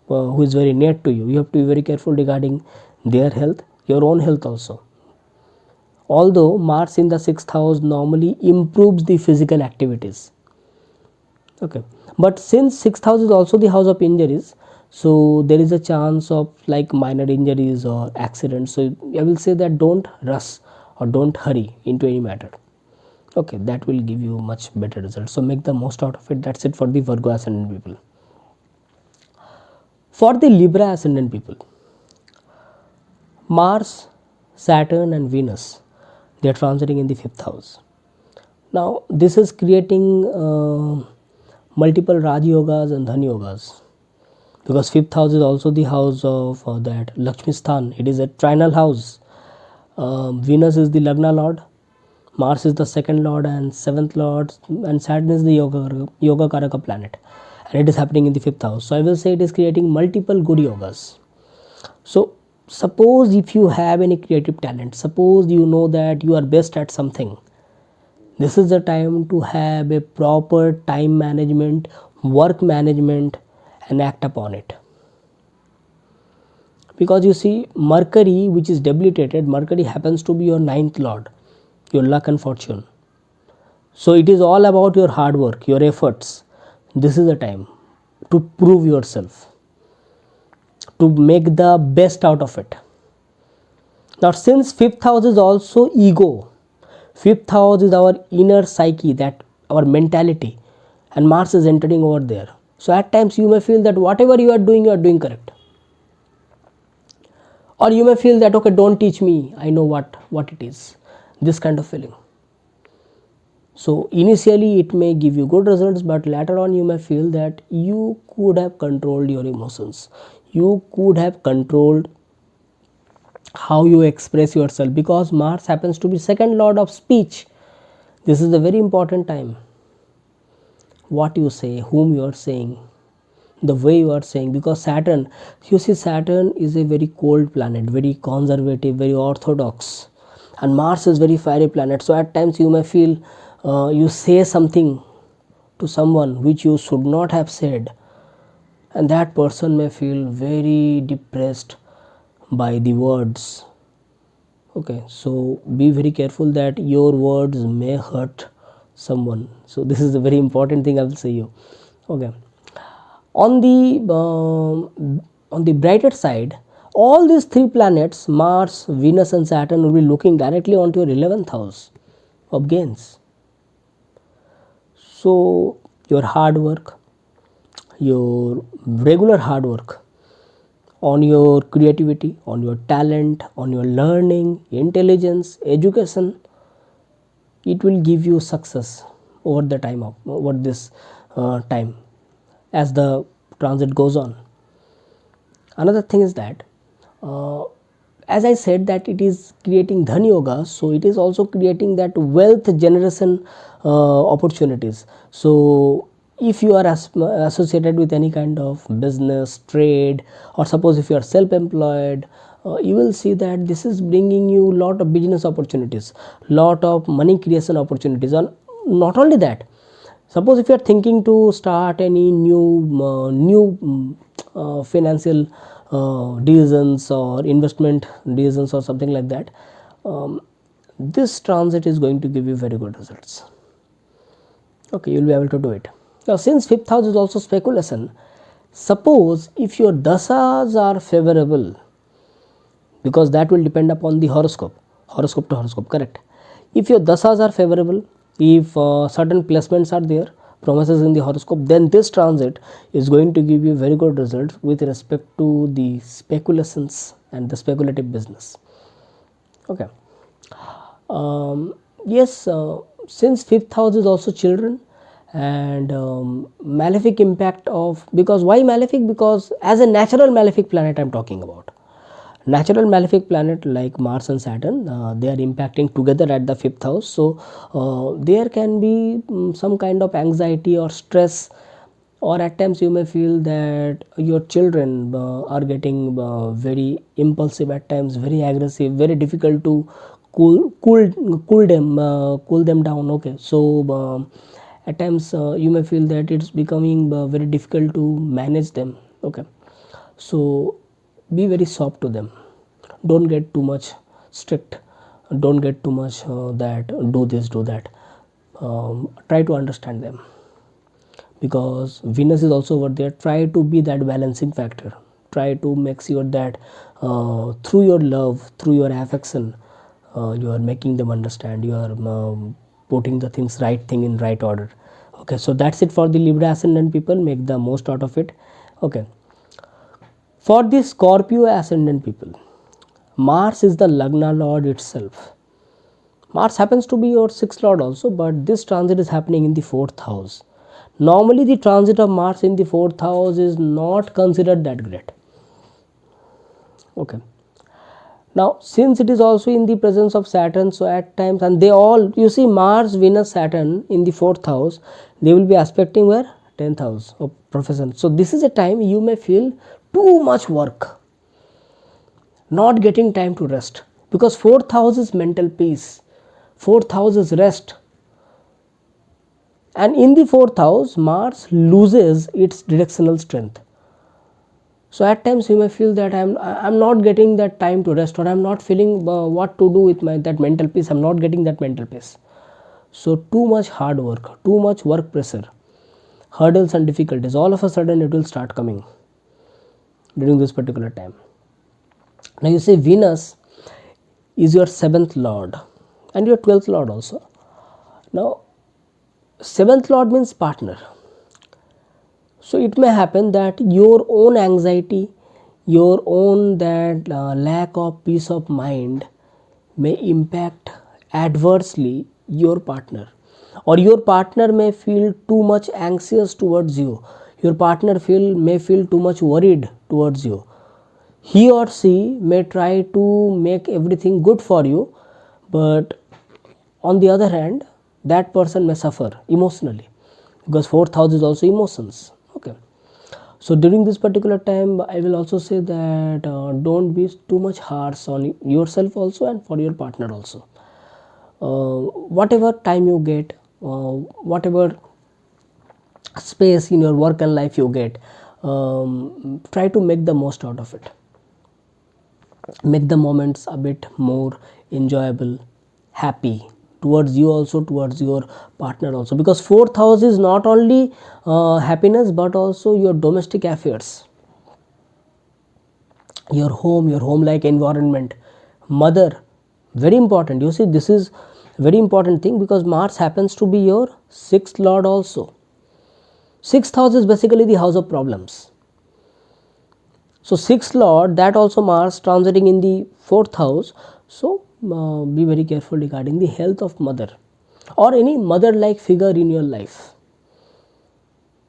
who is very near to you, you have to be very careful regarding their health, your own health also. Although Mars in the 6th house normally improves the physical activities, okay, but since 6th house is also the house of injuries, so there is a chance of like minor injuries or accidents. So I will say that don't rush or don't hurry into any matter, okay, that will give you much better results. So make the most out of it. That's it for the Virgo ascendant people. For the Libra ascendant people, Mars, Saturn and Venus, they are transiting in the 5th house. Now this is creating multiple Raj Yogas and Dhan Yogas, because 5th house is also the house of that Lakshmi Sthan. It is a trinal house. Venus is the Lagna Lord, Mars is the 2nd Lord and 7th Lord, and Saturn is the Yoga Karaka planet, and it is happening in the 5th house. So I will say it is creating multiple good yogas. So suppose if you have any creative talent, suppose you know that you are best at something, this is the time to have a proper time management, work management and act upon it. Because you see, Mercury, which is debilitated, Mercury happens to be your 9th Lord, your luck and fortune. So it is all about your hard work, your efforts. This is the time to prove yourself, to make the best out of it. Now since 5th house is also ego, 5th house is our inner psyche, that our mentality, and Mars is entering over there. So at times you may feel that whatever you are doing correct. Or you may feel that, okay, don't teach me, I know what it is. This kind of feeling. So initially it may give you good results, but later on you may feel that you could have controlled your emotions. You could have controlled how you express yourself, because Mars happens to be 2nd Lord of speech. This is a very important time. What you say, whom you are saying, the way you are saying, because Saturn, you see, Saturn is a very cold planet, very conservative, very orthodox, and Mars is very fiery planet. So at times you may feel you say something to someone which you should not have said, and that person may feel very depressed by the words, okay. So be very careful that your words may hurt someone. So this is a very important thing I will say you, okay. On the brighter side, all these 3 planets, Mars, Venus and Saturn, will be looking directly onto your 11th house of gains. So your hard work, your regular hard work on your creativity, on your talent, on your learning, intelligence, education, it will give you success over the time of over this time as the transit goes on. Another thing is that as I said that it is creating Dhan Yoga, so it is also creating that wealth generation opportunities. So if you are associated with any kind of business, trade, or suppose if you are self-employed, you will see that this is bringing you lot of business opportunities, lot of money creation opportunities. And not only that, suppose if you are thinking to start any new financial decisions or investment decisions or something like that, this transit is going to give you very good results, okay. You will be able to do it. Now since 5th house is also speculation, suppose if your dasas are favorable, because that will depend upon the horoscope to horoscope, correct. If your dasas are favorable, if certain placements are there, promises in the horoscope, then this transit is going to give you very good results with respect to the speculations and the speculative business, okay. Yes, since 5th house is also children and malefic impact of, because why malefic, because as a natural malefic planet I'm talking about, Natural malefic planet like Mars and Saturn, they are impacting together at the 5th house. So there can be some kind of anxiety or stress, or at times you may feel that your children are getting very impulsive, at times very aggressive, very difficult to cool them down. Okay, so at times you may feel that it's becoming very difficult to manage them. Okay, so be very soft to them, don't get too much strict, don't get too much that do this, do that. Try to understand them, because Venus is also over there. Try to be that balancing factor, try to make sure that through your love, through your affection, you are making them understand, you are putting the things right thing in right order. Okay, so that's it for the Libra ascendant people. Make the most out of it. Okay, for the Scorpio ascendant people, Mars is the Lagna lord itself. Mars happens to be your 6th lord also, but this transit is happening in the 4th house. Normally the transit of Mars in the 4th house is not considered that great. Okay, now since it is also in the presence of Saturn, so at times, and they all, you see, Mars, Venus, Saturn in the 4th house, they will be aspecting where? 10th house of profession. So this is a time you may feel too much work, not getting time to rest, because 4th house is mental peace, 4th house is rest, and in the 4th house Mars loses its directional strength. So at times you may feel that I'm not getting that time to rest, or I'm not feeling what to do with that mental peace, I'm not getting that mental peace. So too much hard work, too much work pressure, hurdles and difficulties, all of a sudden it will start coming during this particular time. Now you see, Venus is your 7th lord and your 12th lord also. Now 7th lord means partner. So it may happen that your own anxiety, your own that lack of peace of mind may impact adversely your partner, or your partner may feel too much anxious towards you, your partner may feel too much worried towards you. He or she may try to make everything good for you, but on the other hand that person may suffer emotionally, because 4th house is also emotions. Okay, so during this particular time I will also say that don't be too much harsh on yourself also, and for your partner also. Whatever time you get, whatever space in your work and life you get, try to make the most out of it, make the moments a bit more enjoyable, happy, towards you also, towards your partner also, because 4th house is not only happiness but also your domestic affairs, your home like environment, mother, very important. You see, this is very important thing, because Mars happens to be your 6th lord also. 6th house is basically the house of problems. So 6th lord, that also Mars transiting in the 4th house. So be very careful regarding the health of mother or any mother like figure in your life.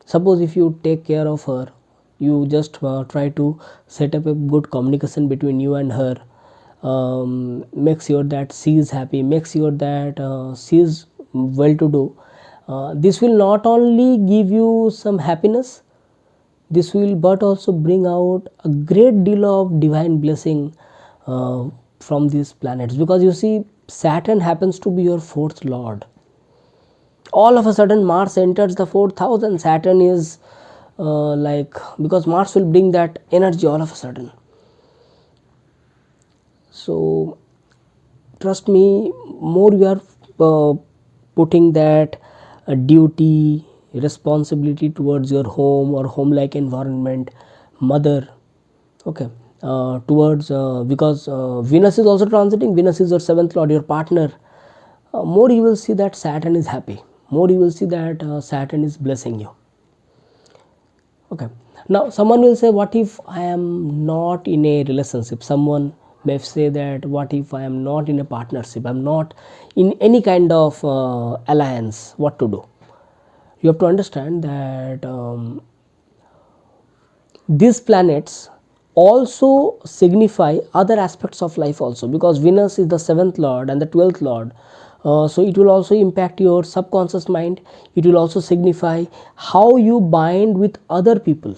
Suppose if you take care of her, you just try to set up a good communication between you and her, make sure that she is happy, make sure that she is well to do. This will not only give you some happiness, this will but also bring out a great deal of divine blessing from these planets, because you see, Saturn happens to be your 4th lord. All of a sudden Mars enters the 4th house, and Saturn is because Mars will bring that energy all of a sudden. So trust me, more you are putting that duty, responsibility towards your home or home like environment, mother, okay, towards because Venus is also transiting, Venus is your 7th lord, your partner, more you will see that Saturn is happy, more you will see that Saturn is blessing you. Okay, now someone will say, what if I am not in a relationship? Someone may say that, what if I am not in a partnership, I am not in any kind of alliance, what to do? You have to understand that these planets also signify other aspects of life also, because Venus is the 7th lord and the 12th lord. So it will also impact your subconscious mind. It will also signify how you bind with other people.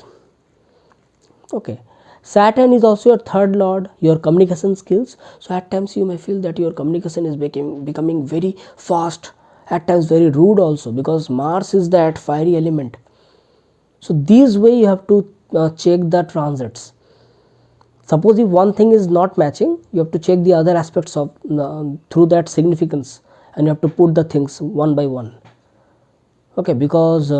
Okay, Saturn is also your 3rd lord, your communication skills. So at times you may feel that your communication is becoming very fast, at times very rude also, because Mars is that fiery element. So this way you have to check the transits. Suppose if one thing is not matching, you have to check the other aspects of through that significance, and you have to put the things one by one. Okay, because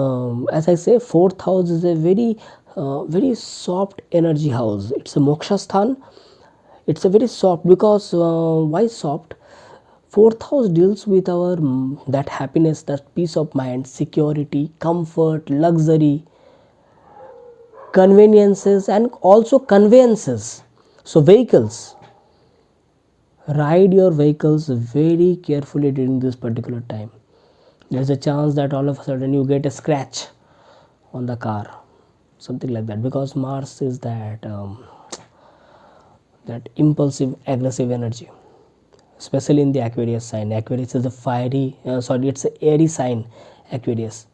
as I say, 4th house is a very soft energy house. It's a moksha sthan. It's a very soft, because why soft? 4th house deals with our that happiness, that peace of mind, security, comfort, luxury, conveniences, and also conveyances. So vehicles, ride your vehicles very carefully during this particular time. There's a chance that all of a sudden you get a scratch on the car, something like that, because Mars is that that impulsive, aggressive energy, especially in the Aquarius sign. Aquarius is a fiery, it's a airy sign, Aquarius.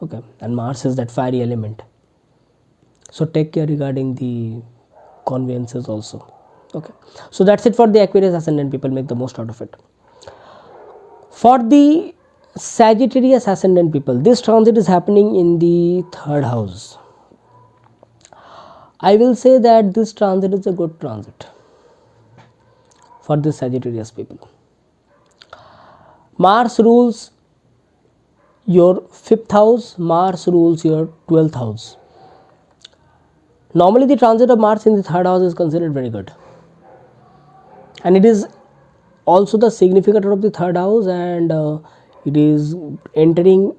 Okay, and Mars is that fiery element. So take care regarding the conveyances also. Okay, so that's it for the Aquarius ascendant people. Make the most out of it. For the Sagittarius ascendant people, this transit is happening in the 3rd house. I will say that this transit is a good transit for the Sagittarius people. Mars rules your 5th house, Mars rules your 12th house. Normally the transit of Mars in the 3rd house is considered very good, and it is also the significator of the 3rd house, and it is entering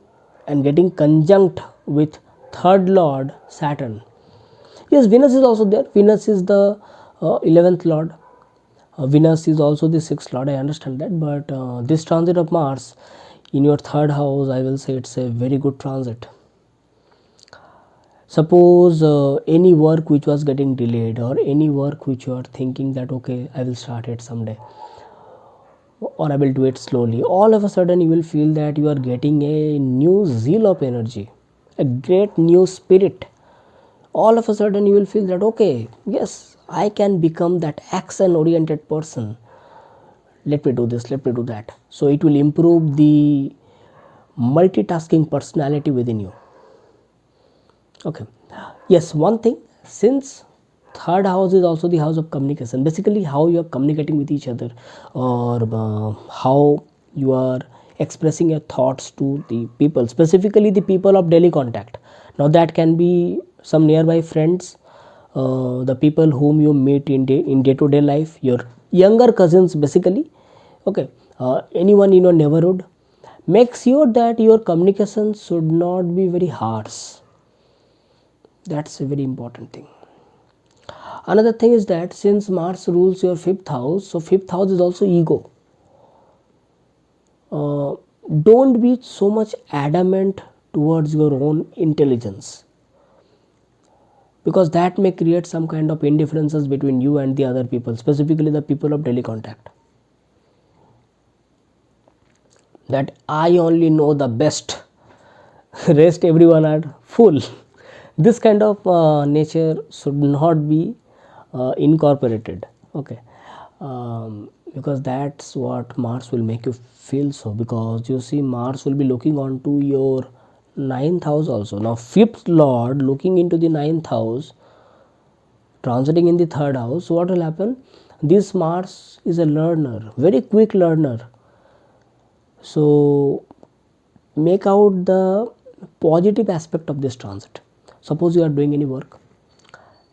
and getting conjunct with 3rd lord Saturn. Yes, Venus is also there. Venus is the 11th lord. Venus is also the 6th lord, I understand that, but this transit of Mars in your 3rd house, I will say it's a very good transit. Suppose any work which was getting delayed, or any work which you are thinking that okay, I will start it someday, or I will do it slowly, all of a sudden you will feel that you are getting a new zeal of energy, a great new spirit. All of a sudden you will feel that okay, yes, I can become that action oriented person. Let me do this, let me do that. So it will improve the multitasking personality within you. Okay, yes, one thing, since 3rd house is also the house of communication, basically how you are communicating with each other, or how you are expressing your thoughts to the people, specifically the people of daily contact. Now that can be some nearby friends, the people whom you meet in day-to-day life, your younger cousins basically. Okay, anyone in your neighborhood. Make sure that your communication should not be very harsh. That's a very important thing. Another thing is that since Mars rules your 5th house, so 5th house is also ego. Don't be so much adamant towards your own intelligence, because that may create some kind of indifferences between you and the other people, specifically the people of daily contact. That I only know the best, rest everyone are fool. This kind of nature should not be incorporated. Okay, because that's what Mars will make you feel. So because you see, Mars will be looking onto your 9th house also. Now 5th lord looking into the 9th house, transiting in the 3rd house, what will happen? This Mars is a learner, very quick learner. So make out the positive aspect of this transit. Suppose you are doing any work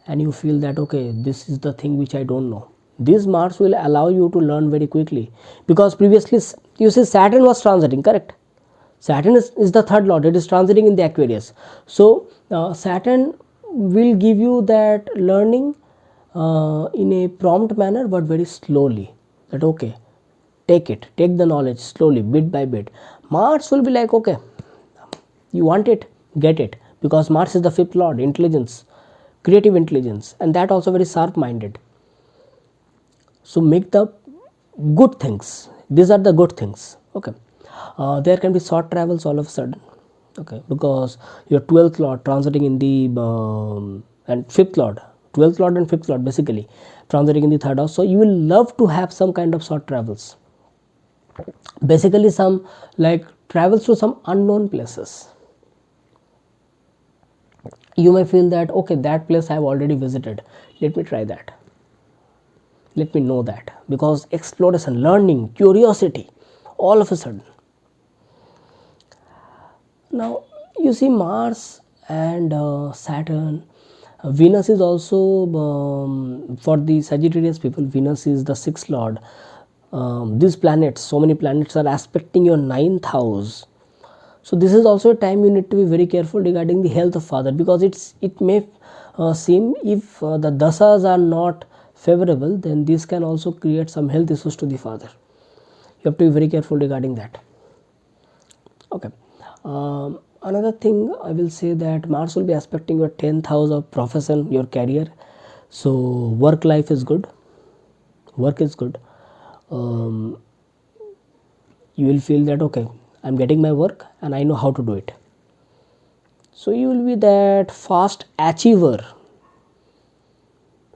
and you feel that okay, this is the thing which I don't know. This Mars will allow you to learn very quickly, because previously you see Saturn was transiting, correct? Saturn is the 3rd lord, it is transiting in the Aquarius. So Saturn will give you that learning in a prompt manner, but very slowly. That okay, take the knowledge slowly, bit by bit. Mars will be like okay, you want it, get it, because Mars is the 5th lord, intelligence, creative intelligence, and that also very sharp minded. So make the good things. These are the good things. Okay. There can be short travels all of a sudden. Okay, because your 12th lord transiting in the and 5th lord, 12th lord and 5th lord basically transiting in the 3rd house. So you will love to have some kind of short travels, basically some like travels to some unknown places. You may feel that okay, that place I have already visited, let me try that, let me know that, because exploration, learning, curiosity all of a sudden. Now you see Mars and Saturn, Venus is also for the Sagittarius people, Venus is the 6th lord. These planets, so many planets are aspecting your 9th house. So this is also a time you need to be very careful regarding the health of father, because it may seem if the dasas are not favorable, then this can also create some health issues to the father. You have to be very careful regarding that. Okay. Another thing I will say that Mars will be aspecting your 10th house of profession, your career. So work life is good, work is good. You will feel that okay, I'm getting my work and I know how to do it. So you will be that fast achiever.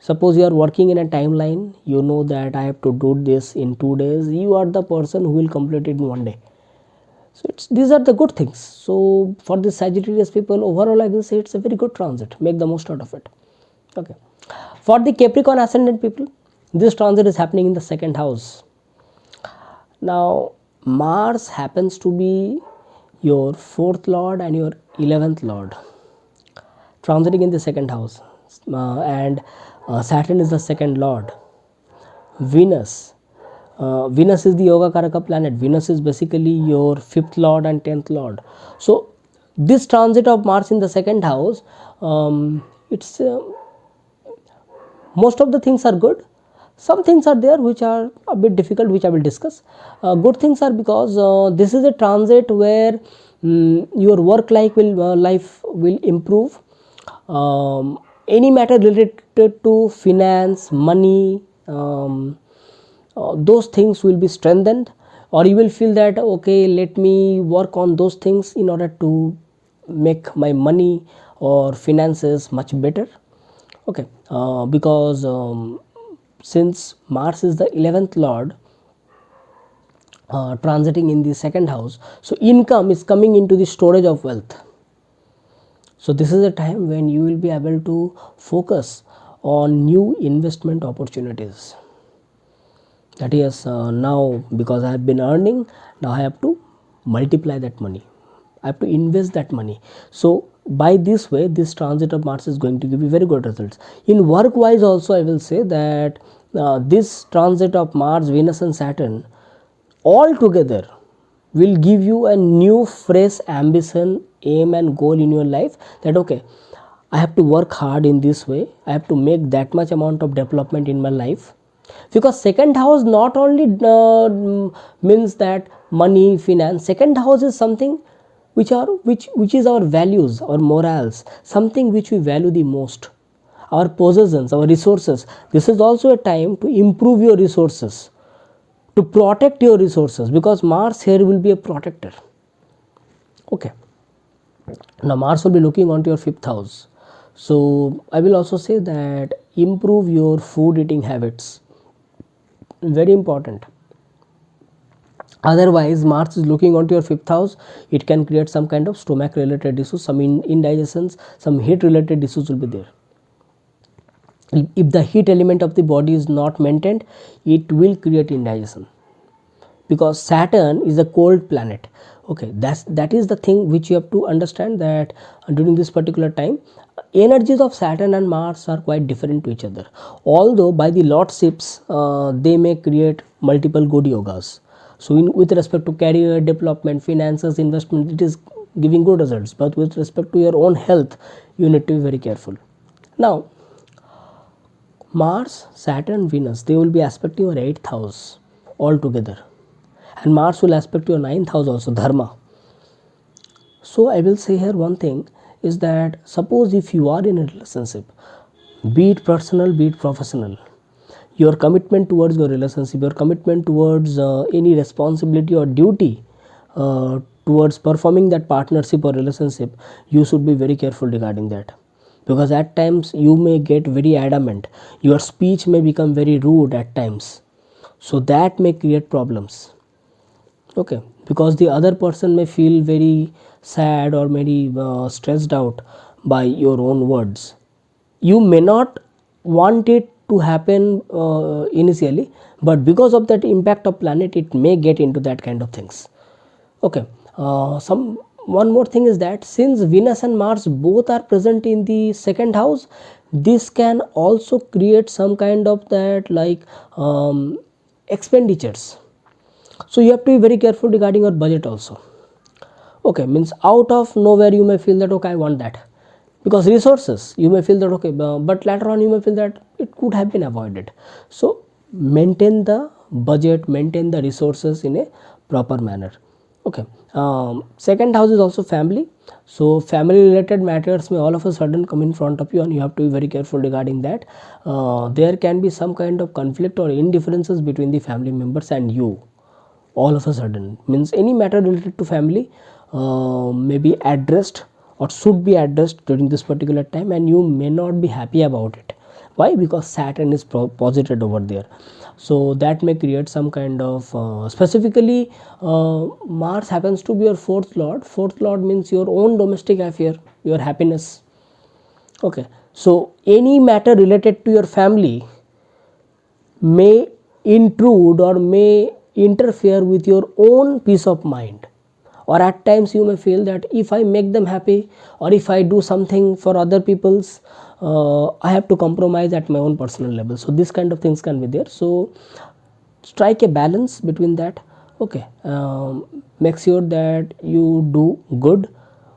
Suppose you are working in a timeline, you know that I have to do this in 2 days, you are the person who will complete it in 1 day. So these are the good things. So for the Sagittarius people, overall I will say it's a very good transit. Make the most out of it. Okay. For the Capricorn ascendant people, this transit is happening in the 2nd house. Now Mars happens to be your 4th lord and your 11th lord, transiting in the 2nd house, and Saturn is the 2nd lord. Venus is the Yoga Karaka planet. Venus is basically your 5th lord and 10th lord. So this transit of Mars in the 2nd house, it's most of the things are good. Some things are there which are a bit difficult, which I will discuss. Good things are because this is a transit where your work life will improve. Any matter related to finance, money, those things will be strengthened, or you will feel that okay, let me work on those things in order to make my money or finances much better. Okay, because since Mars is the 11th lord transiting in the 2nd house, so income is coming into the storage of wealth. So this is a time when you will be able to focus on new investment opportunities. That is now, because I have been earning, now I have to multiply that money, I have to invest that money. So by this way, this transit of Mars is going to give you very good results. In work wise also, I will say that this transit of Mars, Venus and Saturn all together will give you a new fresh ambition, aim and goal in your life, that okay, I have to work hard in this way, I have to make that much amount of development in my life. Because 2nd house not only means that money, finance. 2nd house is something which is our values, our morals, something which we value the most, our possessions, our resources. This is also a time to improve your resources, to protect your resources, because Mars here will be a protector. Okay. Now Mars will be looking onto your 5th house. So I will also say that improve your food eating habits. Very important. Otherwise, Mars is looking onto your 5th house, it can create some kind of stomach related issues, some indigestions, some heat related issues will be there. If the heat element of the body is not maintained, it will create indigestion, because Saturn is a cold planet. Okay, that is the thing which you have to understand, that during this particular time, energies of Saturn and Mars are quite different to each other. Although by the lordships, they may create multiple good yogas. So with respect to career, development, finances, investment, it is giving good results. But with respect to your own health, you need to be very careful. Now, Mars, Saturn, Venus, they will be aspecting your 8th house all together. And Mars will aspect your 9th house also, Dharma. So I will say here one thing, is that suppose if you are in a relationship, be it personal, be it professional, your commitment towards your relationship, your commitment towards any responsibility or duty towards performing that partnership or relationship, you should be very careful regarding that, because at times you may get very adamant, your speech may become very rude at times, so that may create problems. Okay, because the other person may feel very sad or very stressed out by your own words. You may not want it to happen initially, but because of that impact of planet, it may get into that kind of things. Okay, some one more thing is that since Venus and Mars both are present in the second house, this can also create some kind of that like expenditures. So you have to be very careful regarding your budget also. Okay, means out of nowhere you may feel that okay, I want that, because resources, you may feel that okay, but later on you may feel that it could have been avoided. So maintain the budget, maintain the resources in a proper manner. Okay, second house is also family, so family related matters may all of a sudden come in front of you, and you have to be very careful regarding that. There can be some kind of conflict or indifferences between the family members and you all of a sudden. Means any matter related to family may be addressed or should be addressed during this particular time, and you may not be happy about it. Why? Because Saturn is posited over there, so that may create some kind of specifically Mars happens to be your fourth lord. Fourth lord means your own domestic affair, your happiness. Okay, so any matter related to your family may intrude or may interfere with your own peace of mind, or at times you may feel that if I make them happy or if I do something for other people's, I have to compromise at my own personal level. So this kind of things can be there, so strike a balance between that. Okay, make sure that you do good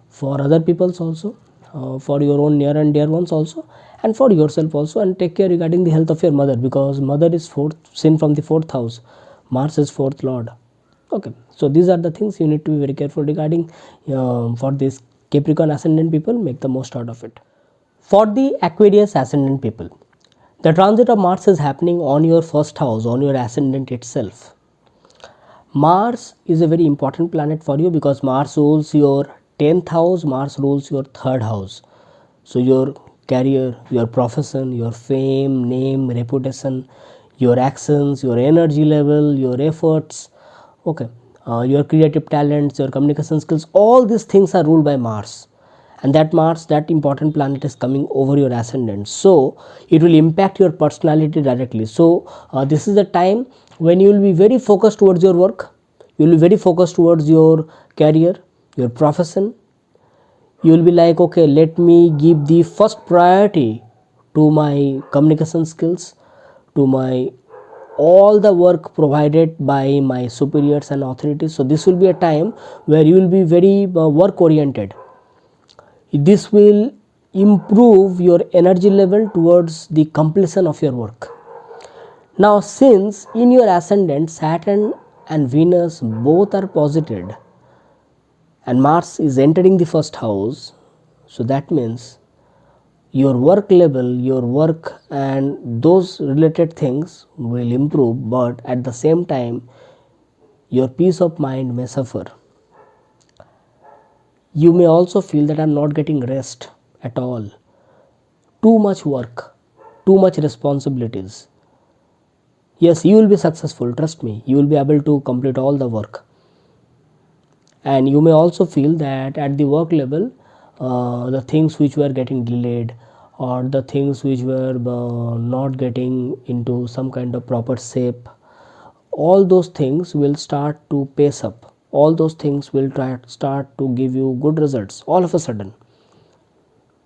for other people's also, for your own near and dear ones also, and for yourself also, and take care regarding the health of your mother, because mother is fourth, seen from the fourth house, Mars is fourth lord. Okay, so these are the things you need to be very careful regarding. For this Capricorn ascendant people, make the most out of it. For the Aquarius ascendant people, the transit of Mars is happening on your first house, on your ascendant itself. Mars is a very important planet for you, because Mars rules your 10th house, Mars rules your 3rd house. So your career, your profession, your fame, name, reputation, your actions, your energy level, your efforts, okay, your creative talents, your communication skills, all these things are ruled by Mars. And that Mars, that important planet, is coming over your ascendant, so it will impact your personality directly. So this is the time when you will be very focused towards your work, you will be very focused towards your career, your profession. You will be like, okay, let me give the first priority to my communication skills, to my all the work provided by my superiors and authorities. So this will be a time where you will be very work oriented. This will improve your energy level towards the completion of your work. Now, since in your ascendant Saturn and Venus both are posited and Mars is entering the first house, so that means your work level, your work and those related things will improve, but at the same time your peace of mind may suffer. You may also feel that I am not getting rest at all. Too much work, too much responsibilities. Yes, you will be successful, trust me, you will be able to complete all the work. And you may also feel that at the work level, the things which were getting delayed, or the things which were not getting into some kind of proper shape, all those things will start to pace up. All those things will start to give you good results all of a sudden.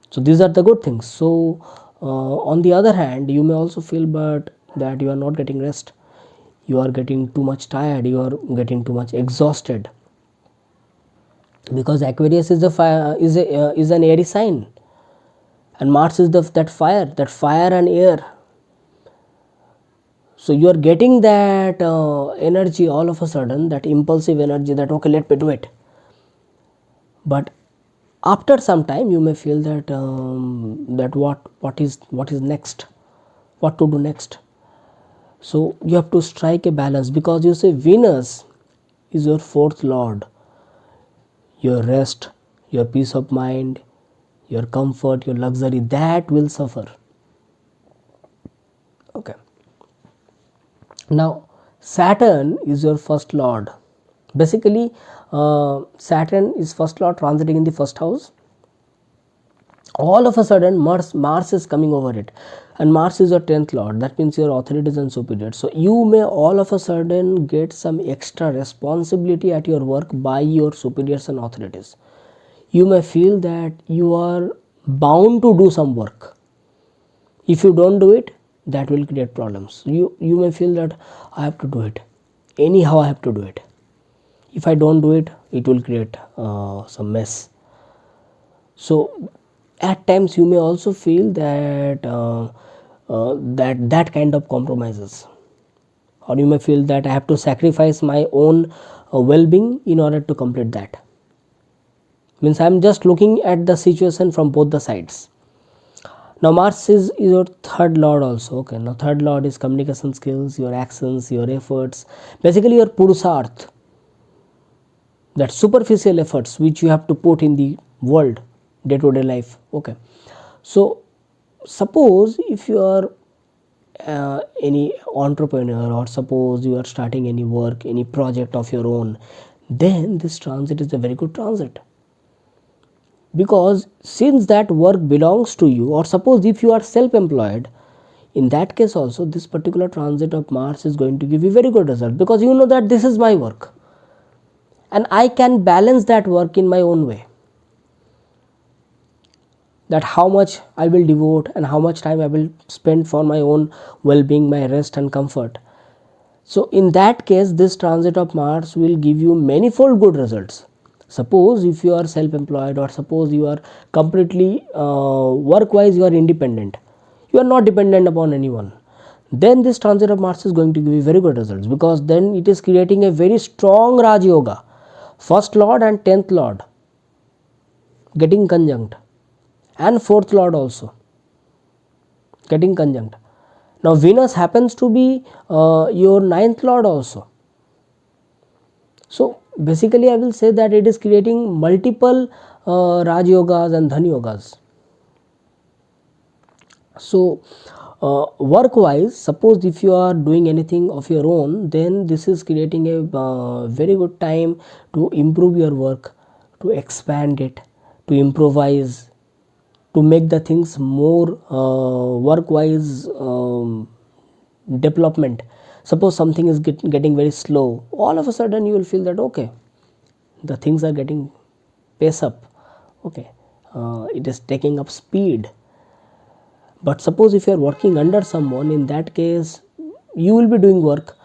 So these are the good things. So on the other hand, you may also feel but that you are not getting rest, you are getting too much tired, you are getting too much exhausted, because Aquarius is the fire, is an airy sign, and Mars is that fire and air. So you are getting that energy all of a sudden, that impulsive energy, that okay, let me do it. But After some time you may feel that that what is next, what to do next. So you have to strike a balance, because you say Venus is your fourth lord. Your rest, your peace of mind, your comfort, your luxury, that will suffer. Okay. Now Saturn is your first lord. Basically Saturn is first lord transiting in the first house. All of a sudden Mars is coming over it, and Mars is your 10th lord. That means your authorities and superiors. So you may all of a sudden get some extra responsibility at your work by your superiors and authorities. You may feel that you are bound to do some work. If you don't do it, that will create problems. You may feel that I have to do it anyhow, I have to do it. If I don't do it, it will create some mess. So at times you may also feel that that kind of compromises, or you may feel that I have to sacrifice my own well-being in order to complete that. Means I am just looking at the situation from both the sides. Now Mars is your third lord also. Okay, now third lord is communication skills, your actions, your efforts, basically your purusarth, that superficial efforts which you have to put in the world, day to day life. Okay, so suppose if you are any entrepreneur, or suppose you are starting any work, any project of your own, then this transit is a very good transit, because since that work belongs to you, or suppose if you are self-employed, in that case also this particular transit of Mars is going to give you very good result, because you know that this is my work and I can balance that work in my own way, that how much I will devote and how much time I will spend for my own well-being, my rest and comfort. So in that case this transit of Mars will give you manifold good results. Suppose if you are self-employed, or suppose you are completely work-wise you are independent, you are not dependent upon anyone, then this transit of Mars is going to give you very good results, because then it is creating a very strong Raj Yoga. First lord and 10th lord getting conjunct, and fourth lord also getting conjunct. Now Venus happens to be your 9th lord also. So basically I will say that it is creating multiple Raj Yogas and Dhan Yogas. So work wise, suppose if you are doing anything of your own, then this is creating a very good time to improve your work, to expand it, to improvise, to make the things more work wise development. Suppose something is getting very slow, all of a sudden you will feel that okay, the things are getting pace up. Okay, it is taking up speed. But suppose if you are working under someone, in that case you will be doing work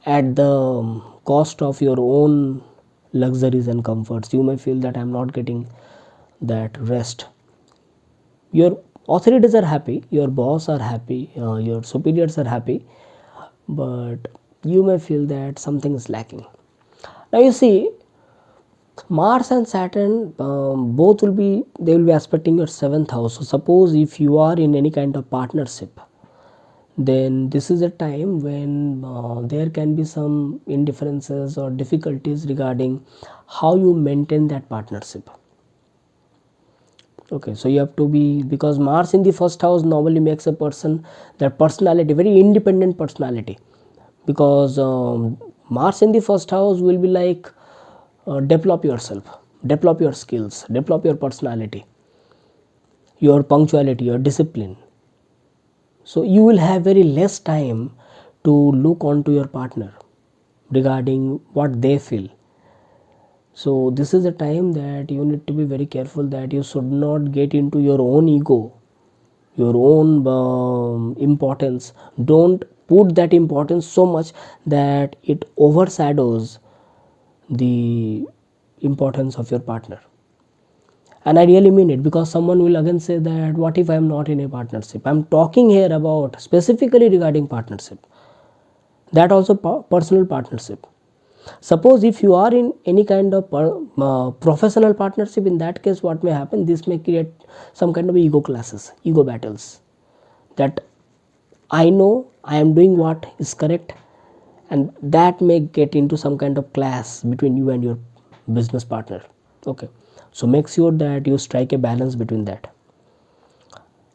at the cost of your own luxuries and comforts. You may feel that I am not getting that rest. Your authorities are happy, your boss are happy, your superiors are happy, but you may feel that something is lacking. Now you see, Mars and Saturn both will be aspecting your 7th house. So suppose if you are in any kind of partnership, then this is a time when there can be some indifferences or difficulties regarding how you maintain that partnership. Okay, so you have to be, because Mars in the first house normally makes a person, that personality, very independent personality, because Mars in the first house will be like develop yourself, develop your skills, develop your personality, your punctuality, your discipline. So you will have very less time to look onto your partner regarding what they feel. So this is a time that you need to be very careful that you should not get into your own ego, your own importance. Don't put that importance so much that it overshadows the importance of your partner. And I really mean it, because someone will again say that what if I am not in a partnership. I am talking here about specifically regarding partnership, that also personal partnership. Suppose if you are in any kind of professional partnership, in that case what may happen, this may create some kind of ego clashes, ego battles, that I know I am doing what is correct, and that may get into some kind of clash between you and your business partner. Okay, so make sure that you strike a balance between that.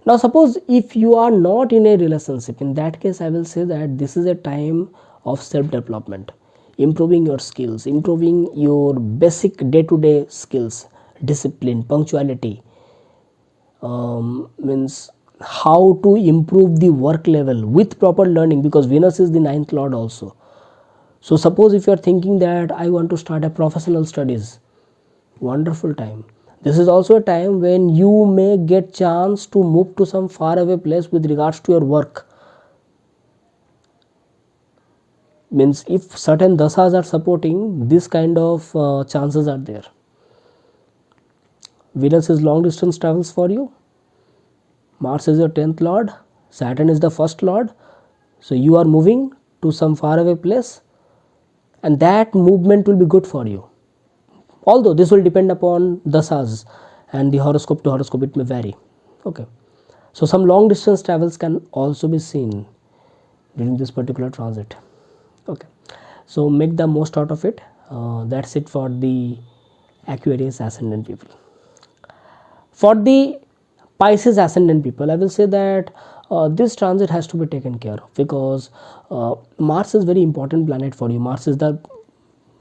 Now suppose if you are not in a relationship, in that case I will say that this is a time of self development, improving your skills, improving your basic day to day skills, discipline, punctuality, means how to improve the work level with proper learning, because Venus is the ninth lord also. So suppose if you are thinking that I want to start a professional studies, wonderful time. This is also a time when you may get chance to move to some far away place with regards to your work. Means if certain dasas are supporting, this kind of chances are there. Venus is long distance travels for you. Mars is your 10th lord. Saturn is the first lord. So you are moving to some far away place, and that movement will be good for you. Although this will depend upon dasas and the horoscope to horoscope, it may vary. Okay, so some long distance travels can also be seen during this particular transit. Okay, so make the most out of it. That's it for the Aquarius ascendant people. For the Pisces ascendant people, I will say that this transit has to be taken care of, because Mars is very important planet for you. Mars is the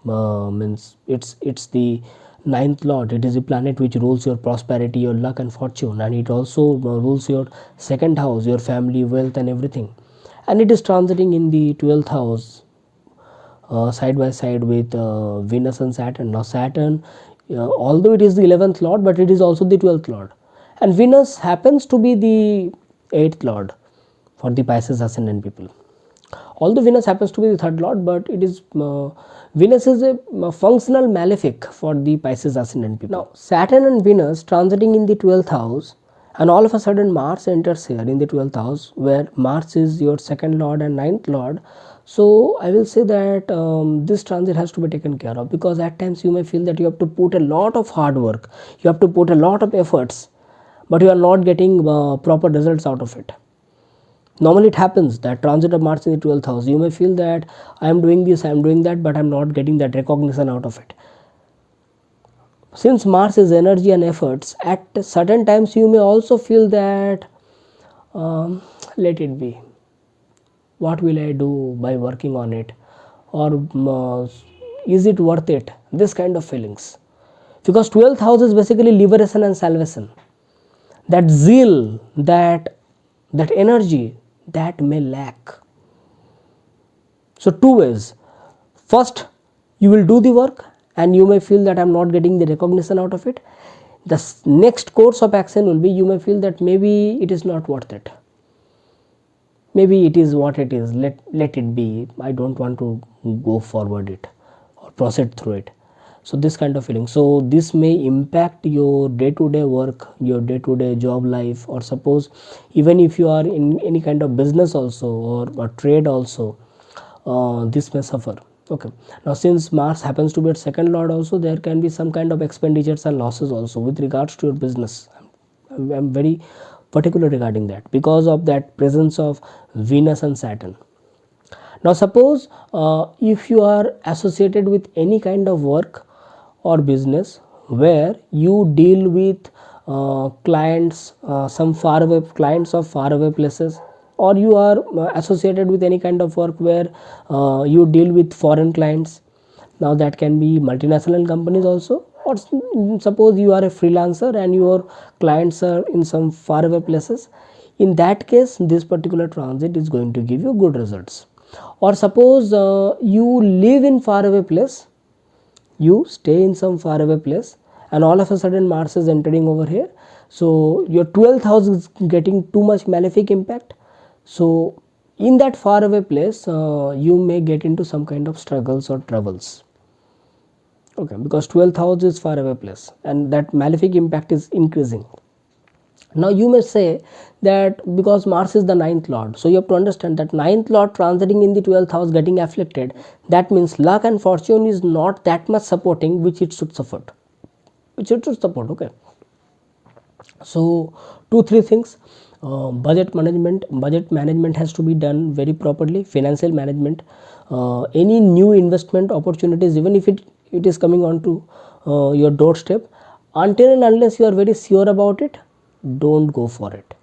means it's the ninth lord. It is the planet which rules your prosperity, your luck and fortune, and it also rules your second house, your family, wealth and everything. And it is transiting in the 12th house, side by side with Venus and Saturn. Now Saturn, although it is the 11th lord, but it is also the 12th lord, and Venus happens to be the 8th lord for the Pisces ascendant people. Although Venus happens to be the 3rd lord, but it is Venus is a functional malefic for the Pisces ascendant people. Now Saturn and Venus transiting in the 12th house, and all of a sudden Mars enters here in the 12th house, where Mars is your 2nd lord and 9th lord. So I will say that this transit has to be taken care of, because at times you may feel that you have to put a lot of hard work, you have to put a lot of efforts, but you are not getting proper results out of it. Normally it happens that transit of Mars in the 12th house, you may feel that I am doing this, I am doing that, but I am not getting that recognition out of it. Since Mars is energy and efforts, at certain times you may also feel that let it be, what will I do by working on it, or is it worth it, this kind of feelings. Because 12th house is basically liberation and salvation. That zeal, that energy, that may lack. So two ways. First, you will do the work and you may feel that I am not getting the recognition out of it. The next course of action will be, you may feel that maybe it is not worth it, maybe it is what it is, let it be, I don't want to go forward it or proceed through it. So this kind of feeling. So this may impact your day-to-day work, your day-to-day job life, or suppose even if you are in any kind of business also, or trade also, this may suffer. Okay, now since Mars happens to be at 2nd lord also, there can be some kind of expenditures and losses also with regards to your business. I'm very particular regarding that, because of that presence of Venus and Saturn. Now suppose if you are associated with any kind of work or business where you deal with clients, some far away clients of far away places, or you are associated with any kind of work where you deal with foreign clients. Now that can be multinational companies also, or suppose you are a freelancer and your clients are in some far away places. In that case, this particular transit is going to give you good results. Or suppose you live in far away place, you stay in some far away place, and all of a sudden Mars is entering over here, so your 12th house is getting too much malefic impact. So in that far away place, you may get into some kind of struggles or troubles. Okay, because 12th house is far away place and that malefic impact is increasing. Now you may say that because Mars is the ninth lord, so you have to understand that ninth lord transiting in the 12th house getting afflicted, that means luck and fortune is not that much supporting which it should support, okay. So 2-3 things. Budget management has to be done very properly. Financial management, any new investment opportunities, even if it is coming onto your doorstep, until and unless you are very sure about it, don't go for it.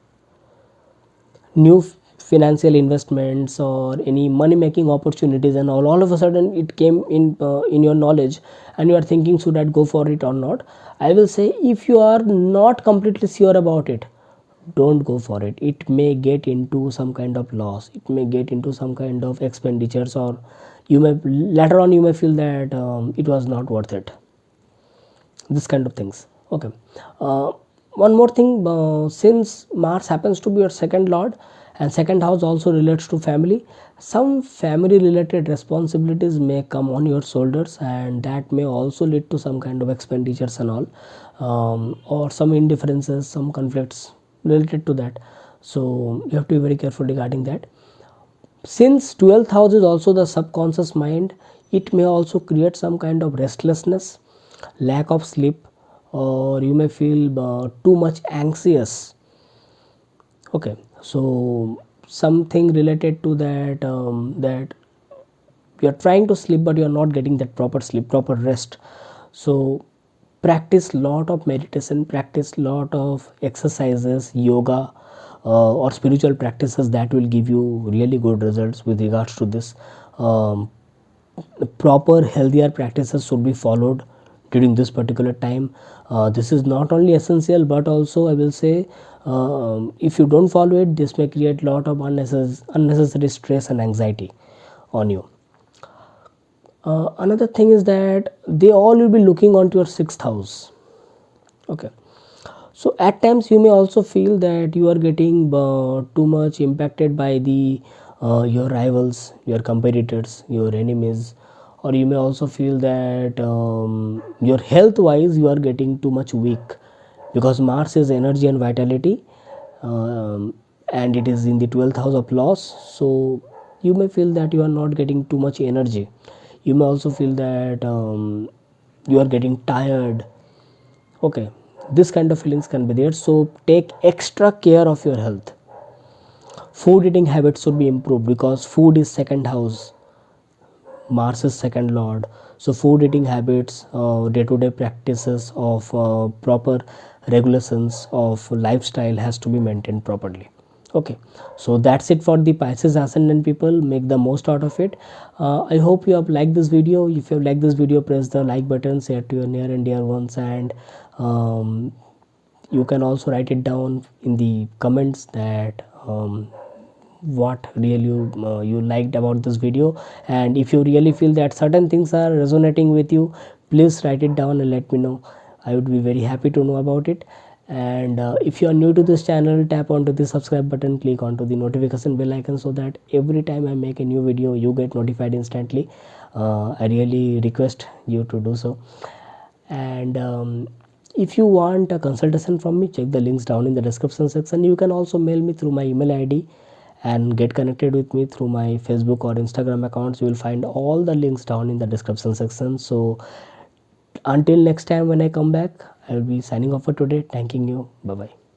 New financial investments or any money making opportunities and all of a sudden it came in your knowledge, and you are thinking should I go for it or not. I will say, if you are not completely sure about it, don't go for it. It may get into some kind of loss, it may get into some kind of expenditures, or you may later on you may feel that it was not worth it, this kind of things, okay. uh, One more thing, since Mars happens to be your second lord and second house also relates to family, some family related responsibilities may come on your shoulders, and that may also lead to some kind of expenditures and all, or some indifferences, some conflicts related to that. So you have to be very careful regarding that. Since 12th house is also the subconscious mind, it may also create some kind of restlessness, lack of sleep, or you may feel too much anxious, okay. So something related to that, that you are trying to sleep but you are not getting that proper sleep, proper rest. So practice lot of meditation, practice lot of exercises, yoga, or spiritual practices that will give you really good results with regards to this. Proper healthier practices should be followed during this particular time. This is not only essential but also I will say, if you don't follow it, this may create lot of unnecessary stress and anxiety on you. Another thing is that they all will be looking onto your sixth house, okay. So at times you may also feel that you are getting too much impacted by the your rivals, your competitors, your enemies, or you may also feel that your health wise you are getting too much weak, because Mars is energy and vitality, and it is in the 12th house of loss. So you may feel that you are not getting too much energy. You may also feel that you are getting tired, okay. This kind of feelings can be there, so take extra care of your health. Food eating habits should be improved, because food is second house, Mars is second lord. So food eating habits, day-to-day practices of proper regulations of lifestyle has to be maintained properly, okay. So that's it for the Pisces ascendant people. Make the most out of it. I hope you have liked this video. If you have liked this video, press the like button, share to your near and dear ones, and you can also write it down in the comments that what really you liked about this video. And if you really feel that certain things are resonating with you, please write it down and let me know. I would be very happy to know about it. And if you are new to this channel, tap onto the subscribe button, click onto the notification bell icon, so that every time I make a new video you get notified instantly. I really request you to do so. And if you want a consultation from me, check the links down in the description section. You can also mail me through my email ID and get connected with me through my Facebook or Instagram accounts. You will find all the links down in the description section. So until next time when I come back, I will be signing off for today, thanking you. Bye bye.